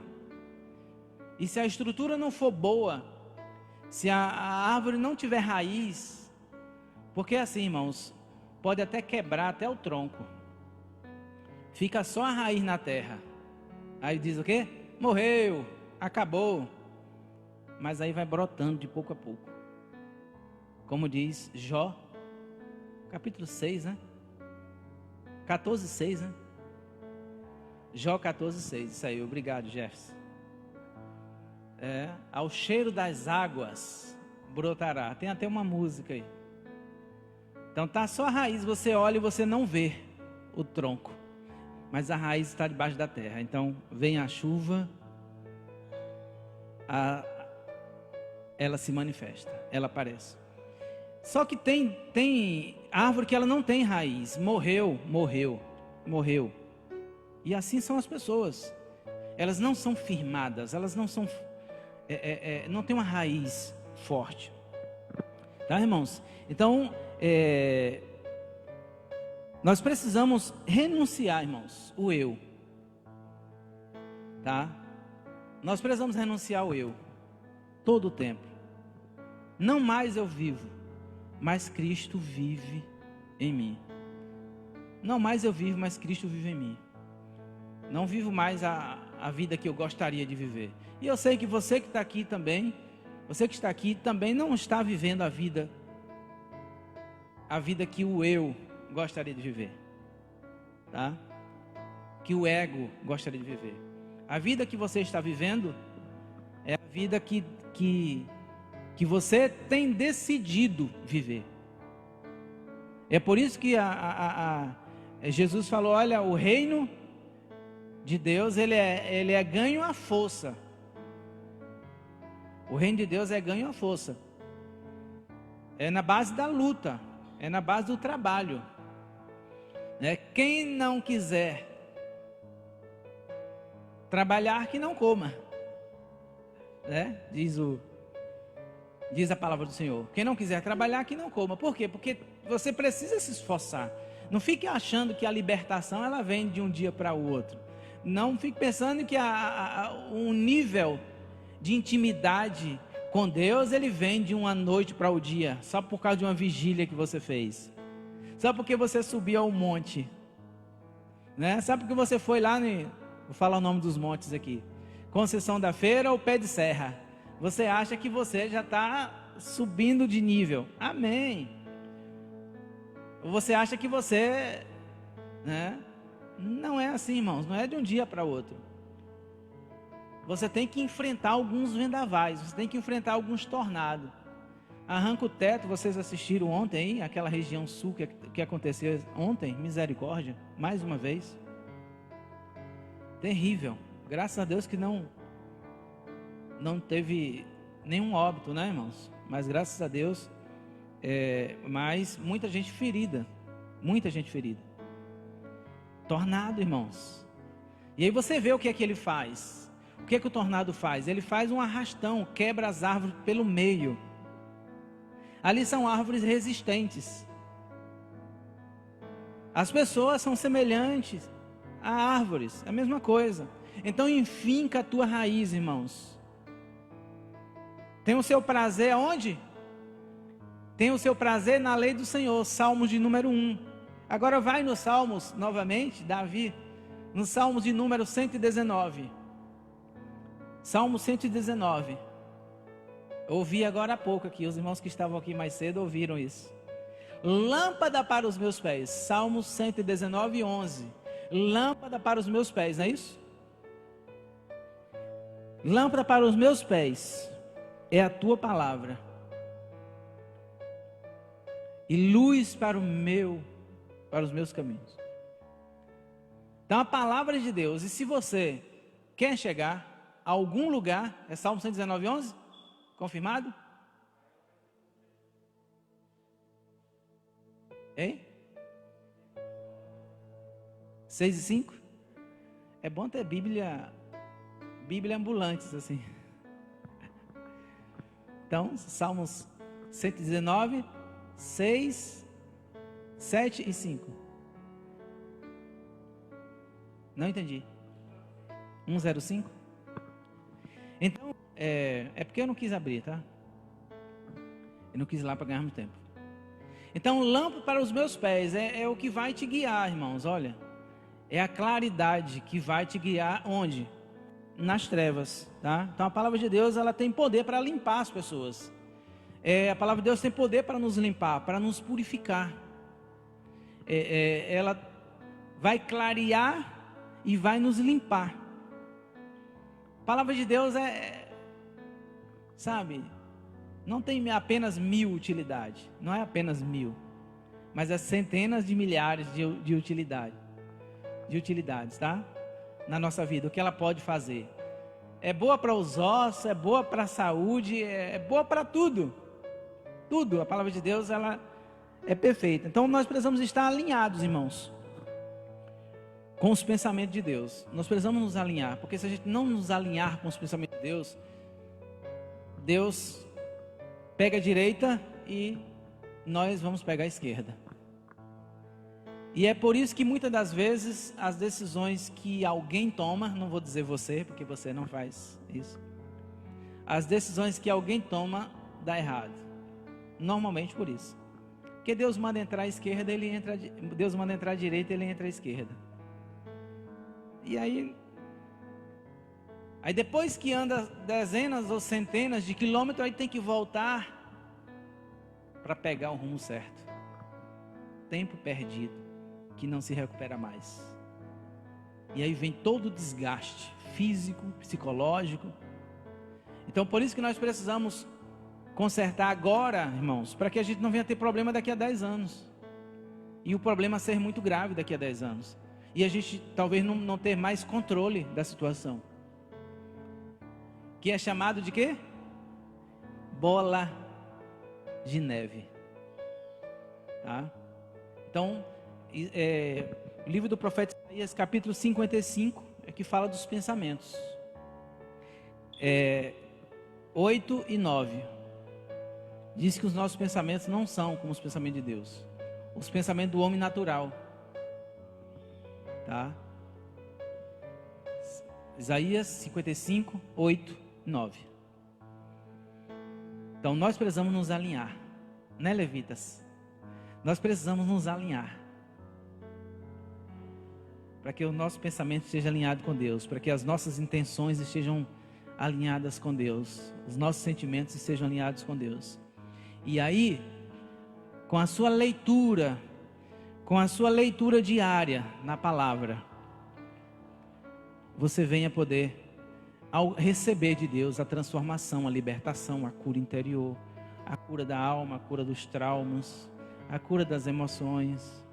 A: E se a estrutura não for boa, se a árvore não tiver raiz, porque assim, irmãos, pode até quebrar até o tronco, fica só a raiz na terra. Aí diz o quê? Morreu, acabou. Mas aí vai brotando de pouco a pouco. Como diz Jó, capítulo 6, né? 14:6, né? Jó 14:6, isso aí, obrigado, Jefferson. Ao cheiro das águas brotará. Tem até uma música aí. Então tá só a raiz, você olha e você não vê o tronco, mas a raiz está debaixo da terra. Então vem a chuva, ela se manifesta, ela aparece. Só que tem árvore que ela não tem raiz, morreu. E assim são as pessoas. Elas não são firmadas, elas não são, não tem uma raiz forte. Tá, irmãos? Então, nós precisamos renunciar, irmãos, o eu. Tá? Nós precisamos renunciar ao eu, todo o tempo. Não mais eu vivo, mas Cristo vive em mim. Não mais eu vivo, mas Cristo vive em mim. Não vivo mais a vida que eu gostaria de viver. E eu sei que você que está aqui também, você que está aqui também não está vivendo a vida que o eu gostaria de viver, tá? Que o ego gostaria de viver. A vida que você está vivendo é a vida que você tem decidido viver. É por isso que Jesus falou, olha, o reino de Deus, ele é ganho à força. O reino de Deus é ganho à força. É na base da luta, é na base do trabalho. Quem não quiser trabalhar, que não coma. Diz a palavra do Senhor. Quem não quiser trabalhar, que não coma. Por quê? Porque você precisa se esforçar. Não fique achando que a libertação ela vem de um dia para o outro. Não fique pensando que um nível de intimidade com Deus, ele vem de uma noite para o dia, só por causa de uma vigília que você fez. Só porque você subiu ao monte, né? Só porque você foi lá, vou falar o nome dos montes aqui, Conceição da Feira ou Pé de Serra. Você acha que você já está subindo de nível. Amém. Você acha que você, né? Não é assim, irmãos. Não é de um dia para outro. Você tem que enfrentar alguns vendavais. Você tem que enfrentar alguns tornados. Arranca o teto. Vocês assistiram ontem aí, aquela região sul que aconteceu ontem. Misericórdia. Mais uma vez. Terrível. Graças a Deus que não teve nenhum óbito, né, irmãos? Mas graças a Deus, mas muita gente ferida. Muita gente ferida. Tornado, irmãos. E aí você vê o que é que ele faz. O que é que o tornado faz? Ele faz um arrastão, quebra as árvores pelo meio. Ali são árvores resistentes. As pessoas são semelhantes a árvores, é a mesma coisa. Então enfinca a tua raiz, irmãos. Tem o seu prazer aonde? Tem o seu prazer na lei do Senhor, Salmos de número 1. Agora vai nos Salmos, novamente, Davi, nos Salmos de número 119. Salmo 119. Eu ouvi agora há pouco aqui, os irmãos que estavam aqui mais cedo ouviram isso. Lâmpada para os meus pés, Salmos 119, 11. Lâmpada para os meus pés, não é isso? Lâmpada para os meus pés é a tua palavra, e luz para os meus caminhos. Então a palavra de Deus, e se você quer chegar a algum lugar, é Salmo 119, 11? Confirmado? Hein? 6 e 5? É bom ter Bíblia ambulantes assim. Então, Salmos 119, 6, 7 e 5. Não entendi. 105? Então, é porque eu não quis abrir, tá? Eu não quis ir lá para ganhar muito tempo. Então, lâmpada para os meus pés é o que vai te guiar, irmãos, olha. É a claridade que vai te guiar onde? Nas trevas, tá? Então a palavra de Deus, ela tem poder para limpar as pessoas. A palavra de Deus tem poder para nos limpar, para nos purificar. Ela vai clarear e vai nos limpar. A palavra de Deus sabe, não tem apenas 1000 utilidades, não é apenas 1000, mas é centenas de milhares de utilidades, tá? Na nossa vida, o que ela pode fazer. É boa para os ossos, é boa para a saúde, é boa para tudo. Tudo, a palavra de Deus, ela é perfeita. Então nós precisamos estar alinhados, irmãos, com os pensamentos de Deus. Nós precisamos nos alinhar, porque se a gente não nos alinhar com os pensamentos de Deus, Deus pega a direita e nós vamos pegar a esquerda. E é por isso que muitas das vezes as decisões que alguém toma, não vou dizer você, porque você não faz isso, as decisões que alguém toma dá errado, normalmente por isso, Porque Deus manda entrar à esquerda, ele entra, Deus manda entrar à direita, ele entra à esquerda. E aí depois que anda dezenas ou centenas de quilômetros, aí tem que voltar para pegar o rumo certo. Tempo perdido, que não se recupera mais. E aí vem todo o desgaste físico, psicológico. Então por isso que nós precisamos consertar agora, irmãos, para que a gente não venha ter problema daqui a 10 anos. E o problema ser muito grave daqui a 10 anos. E a gente talvez não ter mais controle da situação. Que é chamado de quê? Bola de neve. Tá? Então, o livro do profeta Isaías, capítulo 55, é que fala dos pensamentos. 8 e 9. Diz que os nossos pensamentos não são como os pensamentos de Deus. Os pensamentos do homem natural. Tá? Isaías 55, 8 e 9. Então nós precisamos nos alinhar, né, levitas? Nós precisamos nos alinhar para que o nosso pensamento esteja alinhado com Deus, para que as nossas intenções estejam alinhadas com Deus, os nossos sentimentos estejam alinhados com Deus. E aí, com a sua leitura diária na palavra, você venha poder ao receber de Deus a transformação, a libertação, a cura interior, a cura da alma, a cura dos traumas, a cura das emoções.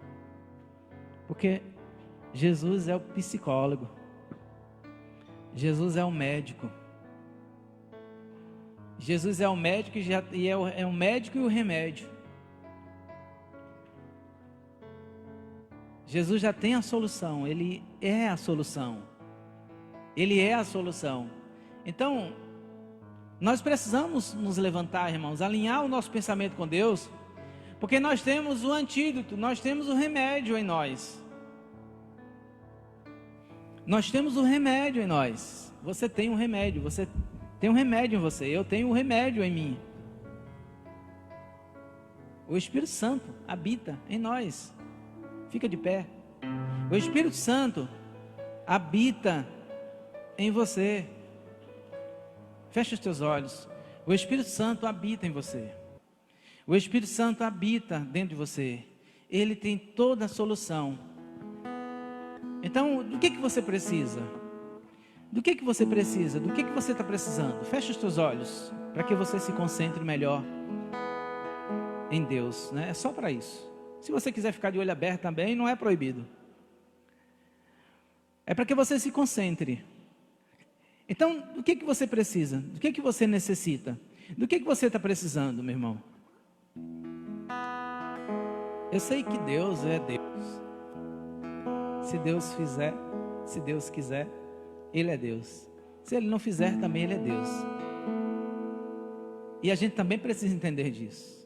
A: Porque Jesus é o psicólogo, Jesus é o médico. Jesus é o médico e é o médico e o remédio. Jesus já tem a solução, Ele é a solução. Ele é a solução. Então, nós precisamos nos levantar, irmãos, alinhar o nosso pensamento com Deus, porque nós temos o antídoto, nós temos o remédio em nós. Nós temos o remédio em nós. Você tem um remédio, você tem um remédio em você, eu tenho um remédio em mim. O Espírito Santo habita em nós. Fica de pé. O Espírito Santo habita em você. Fecha os teus olhos. O Espírito Santo habita em você. O Espírito Santo habita dentro de você. Ele tem toda a solução. Então, do que você precisa? Do que você precisa? Do que você está precisando? Fecha os teus olhos, para que você se concentre melhor em Deus, né? É só para isso. Se você quiser ficar de olho aberto também, não é proibido. É para que você se concentre. Então, do que você precisa? Do que você necessita? Do que você está precisando, meu irmão? Eu sei que Deus é Deus. Se Deus fizer, se Deus quiser, Ele é Deus. Se Ele não fizer, também Ele é Deus. E a gente também precisa entender disso.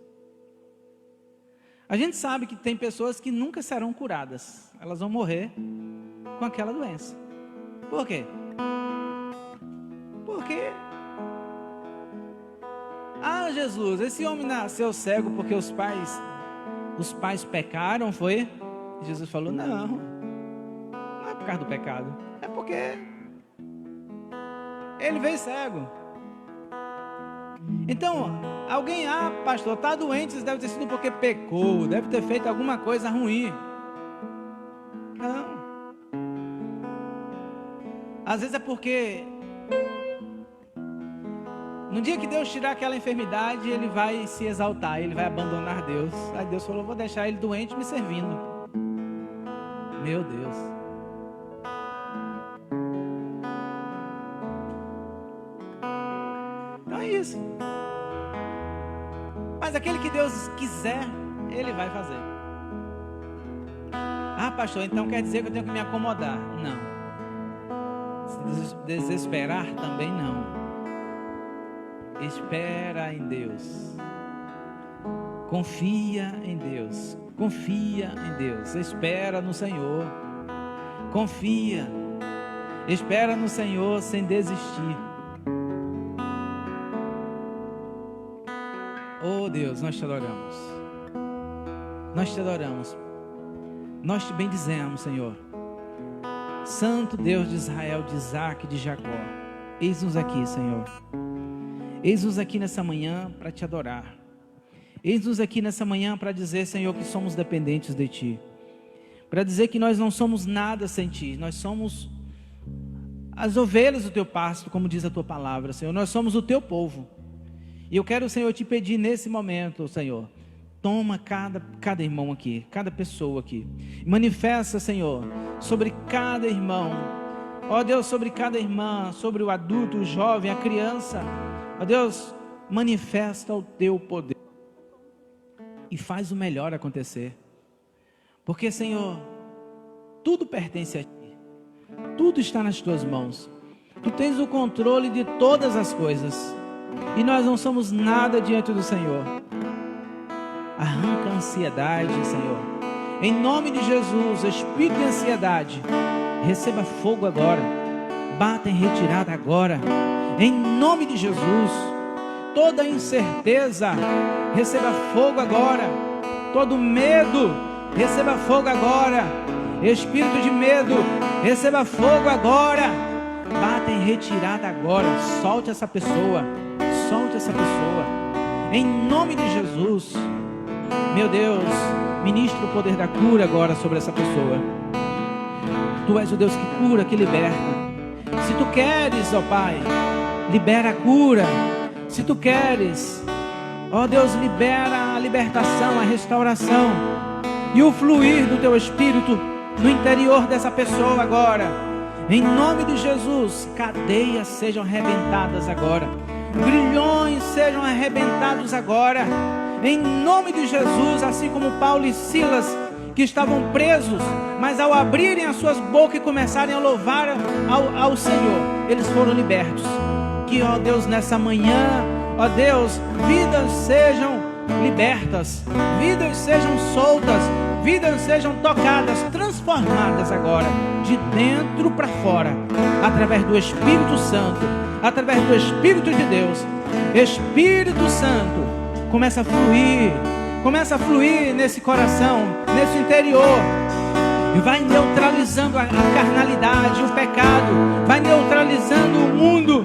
A: A gente sabe que tem pessoas que nunca serão curadas. Elas vão morrer com aquela doença. Por quê? Porque Jesus, esse homem nasceu cego porque os pais pecaram, foi? Jesus falou, não é por causa do pecado, é porque ele veio cego. Então, alguém, pastor, está doente, deve ter sido porque pecou, deve ter feito alguma coisa ruim. Não. Às vezes é porque no dia que Deus tirar aquela enfermidade, ele vai se exaltar, ele vai abandonar Deus. Aí Deus falou, vou deixar ele doente me servindo. Meu Deus. Então é isso. Mas aquele que Deus quiser, Ele vai fazer. Pastor, então quer dizer que eu tenho que me acomodar? Não. Se desesperar também não. Espera em Deus. Confia em Deus. Confia em Deus. Espera no Senhor. Confia. Espera no Senhor sem desistir. Oh Deus, nós te adoramos. nós te adoramos, nós te bendizemos, Senhor. Santo Deus de Israel, de Isaac, de Jacó, eis-nos aqui, Senhor. Eis-nos aqui nessa manhã para te adorar. Eis-nos aqui nessa manhã para dizer, Senhor, que somos dependentes de Ti. Para dizer que nós não somos nada sem Ti. Nós somos as ovelhas do Teu pasto, como diz a Tua palavra, Senhor. Nós somos o Teu povo. E eu quero, Senhor, te pedir nesse momento, Senhor, toma cada irmão aqui, cada pessoa aqui. Manifesta, Senhor, sobre cada irmão. Ó Deus, sobre cada irmã, sobre o adulto, o jovem, a criança. Ó Deus, manifesta o Teu poder. E faz o melhor acontecer. Porque, Senhor, tudo pertence a Ti. Tudo está nas Tuas mãos. Tu tens o controle de todas as coisas. E nós não somos nada diante do Senhor. Arranca a ansiedade, Senhor. Em nome de Jesus, espírito de ansiedade, receba fogo agora. Bata em retirada agora. Em nome de Jesus. Toda incerteza, receba fogo agora. Todo medo, receba fogo agora. Espírito de medo, receba fogo agora. Bata em retirada agora. Solte essa pessoa. Solte essa pessoa. Em nome de Jesus. Meu Deus, ministra o poder da cura agora sobre essa pessoa. Tu és o Deus que cura, que liberta. Se Tu queres, ó Pai, libera a cura. Se Tu queres, ó Deus, libera a libertação, a restauração e o fluir do Teu Espírito no interior dessa pessoa agora. Em nome de Jesus, cadeias sejam arrebentadas agora. Grilhões sejam arrebentados agora. Em nome de Jesus, assim como Paulo e Silas, que estavam presos, mas ao abrirem as suas bocas e começarem a louvar ao Senhor, eles foram libertos. Que, ó Deus, nessa manhã, ó Deus, vidas sejam libertas, vidas sejam soltas, vidas sejam tocadas, transformadas agora, de dentro para fora, através do Espírito Santo, através do Espírito de Deus. Espírito Santo, começa a fluir nesse coração, nesse interior, e vai neutralizando a carnalidade, o pecado, vai neutralizando o mundo,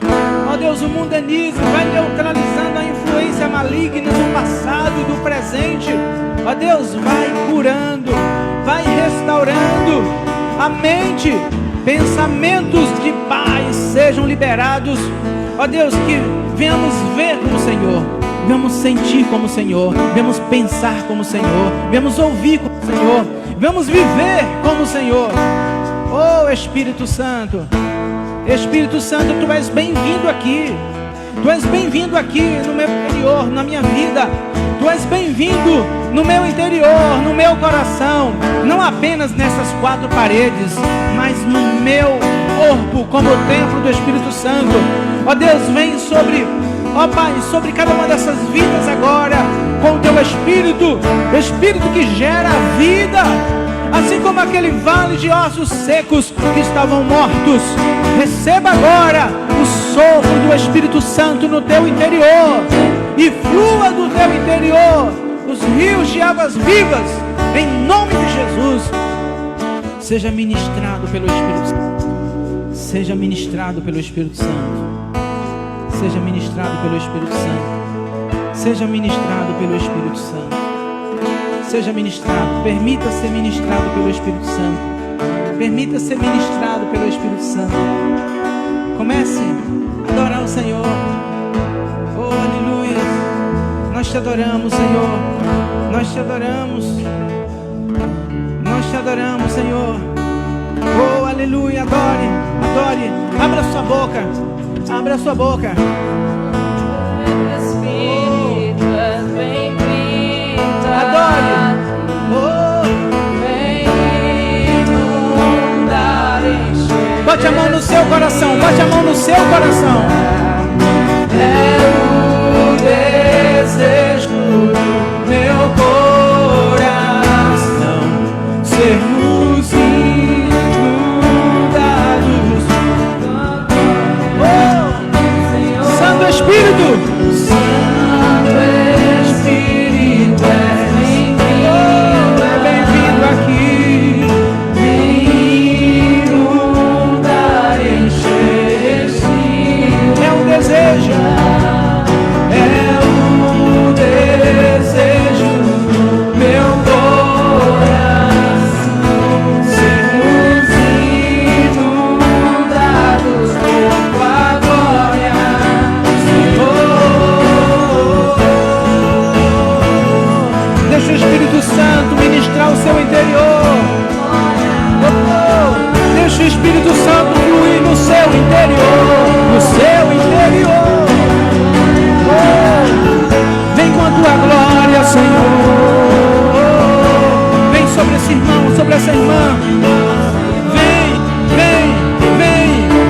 A: ó Deus, o mundanismo, vai neutralizando a influência maligna do passado e do presente, ó Deus, vai curando, vai restaurando a mente, pensamentos de paz sejam liberados, ó Deus, que venhamos ver como o Senhor, venhamos sentir como o Senhor, venhamos pensar como o Senhor, venhamos ouvir como o Senhor, venhamos viver como o Senhor. Oh Espírito Santo, Espírito Santo, Tu és bem-vindo aqui. Tu és bem-vindo aqui no meu interior, na minha vida. Tu és bem-vindo no meu interior, no meu coração. Não apenas nessas quatro paredes, mas no meu corpo, como o templo do Espírito Santo. Ó Deus, vem sobre, ó Pai, sobre cada uma dessas vidas agora, com o Teu Espírito, Espírito que gera vida, assim como aquele vale de ossos secos que estavam mortos. Receba agora o sopro do Espírito Santo no teu interior, e flua do teu interior os rios de águas vivas, em nome de Jesus. Seja ministrado pelo Espírito Santo, seja ministrado pelo Espírito Santo. Seja ministrado pelo Espírito Santo. Seja ministrado pelo Espírito Santo. Seja ministrado. Permita ser ministrado pelo Espírito Santo. Permita ser ministrado pelo Espírito Santo. Comece a adorar o Senhor. Oh, aleluia. Nós te adoramos, Senhor. Nós te adoramos. Nós te adoramos, Senhor. Oh, aleluia. Adore. Adore. Abra sua boca. Abra sua boca.
B: Espírito és bem-vindo.
A: Adore. Oh.
B: Vem inundar, encher.
A: Bote a mão no seu coração. Bote a mão no seu coração.
B: É o desejo do meu coração sermos inundados.
A: Santo Espírito,
B: Santo Espírito é bem-vindo
A: essa irmã.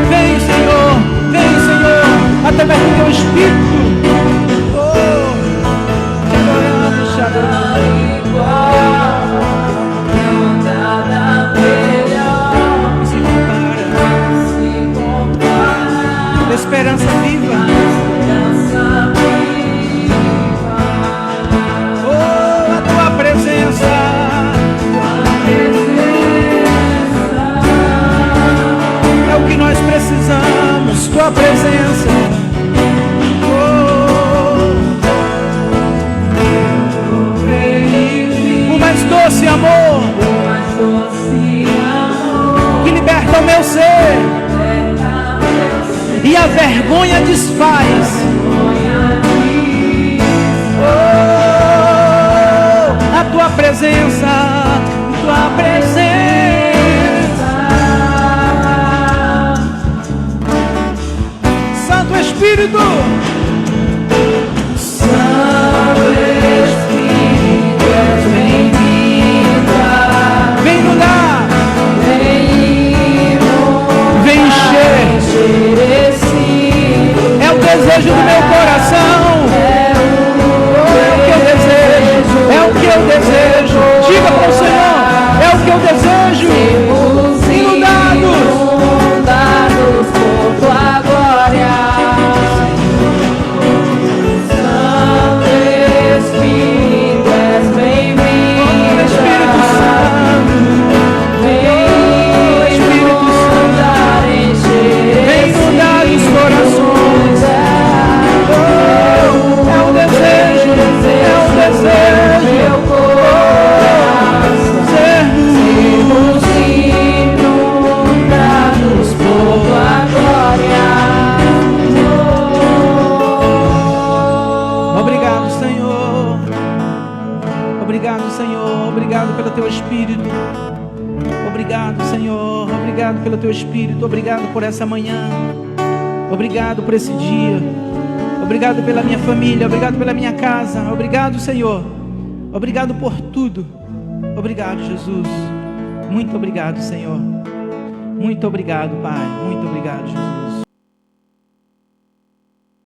A: Vem, Senhor. Vem, Senhor. Através do teu Espírito. Esperança viva. Oh, a tua presença. É o que nós precisamos, tua presença. O mais doce amor que liberta o meu ser. E a vergonha desfaz. Oh, a tua presença, tua presença. Santo Espírito, Santo Espírito, és bem-vindo. Vem inundar, vem encher. É o desejo do meu coração. É o que eu desejo. É o que eu desejo. Diga para o Senhor. É o que eu desejo. Inundados por tua glória. Santo Espírito, és bem-vindo. Espírito Santo. Espírito Santo. Vem inundar os corações. É o desejo. Meu coração. Sermos inundados por tua glória. Obrigado, Senhor. Obrigado, Senhor. Obrigado pelo teu Espírito. Obrigado, Senhor. Obrigado pelo teu Espírito. Obrigado por essa manhã. Obrigado por esse dia. Obrigado pela minha família. Obrigado pela minha casa. Obrigado, Senhor. Obrigado por tudo. Obrigado, Jesus. Muito obrigado, Senhor. Muito obrigado, Pai. Muito obrigado, Jesus.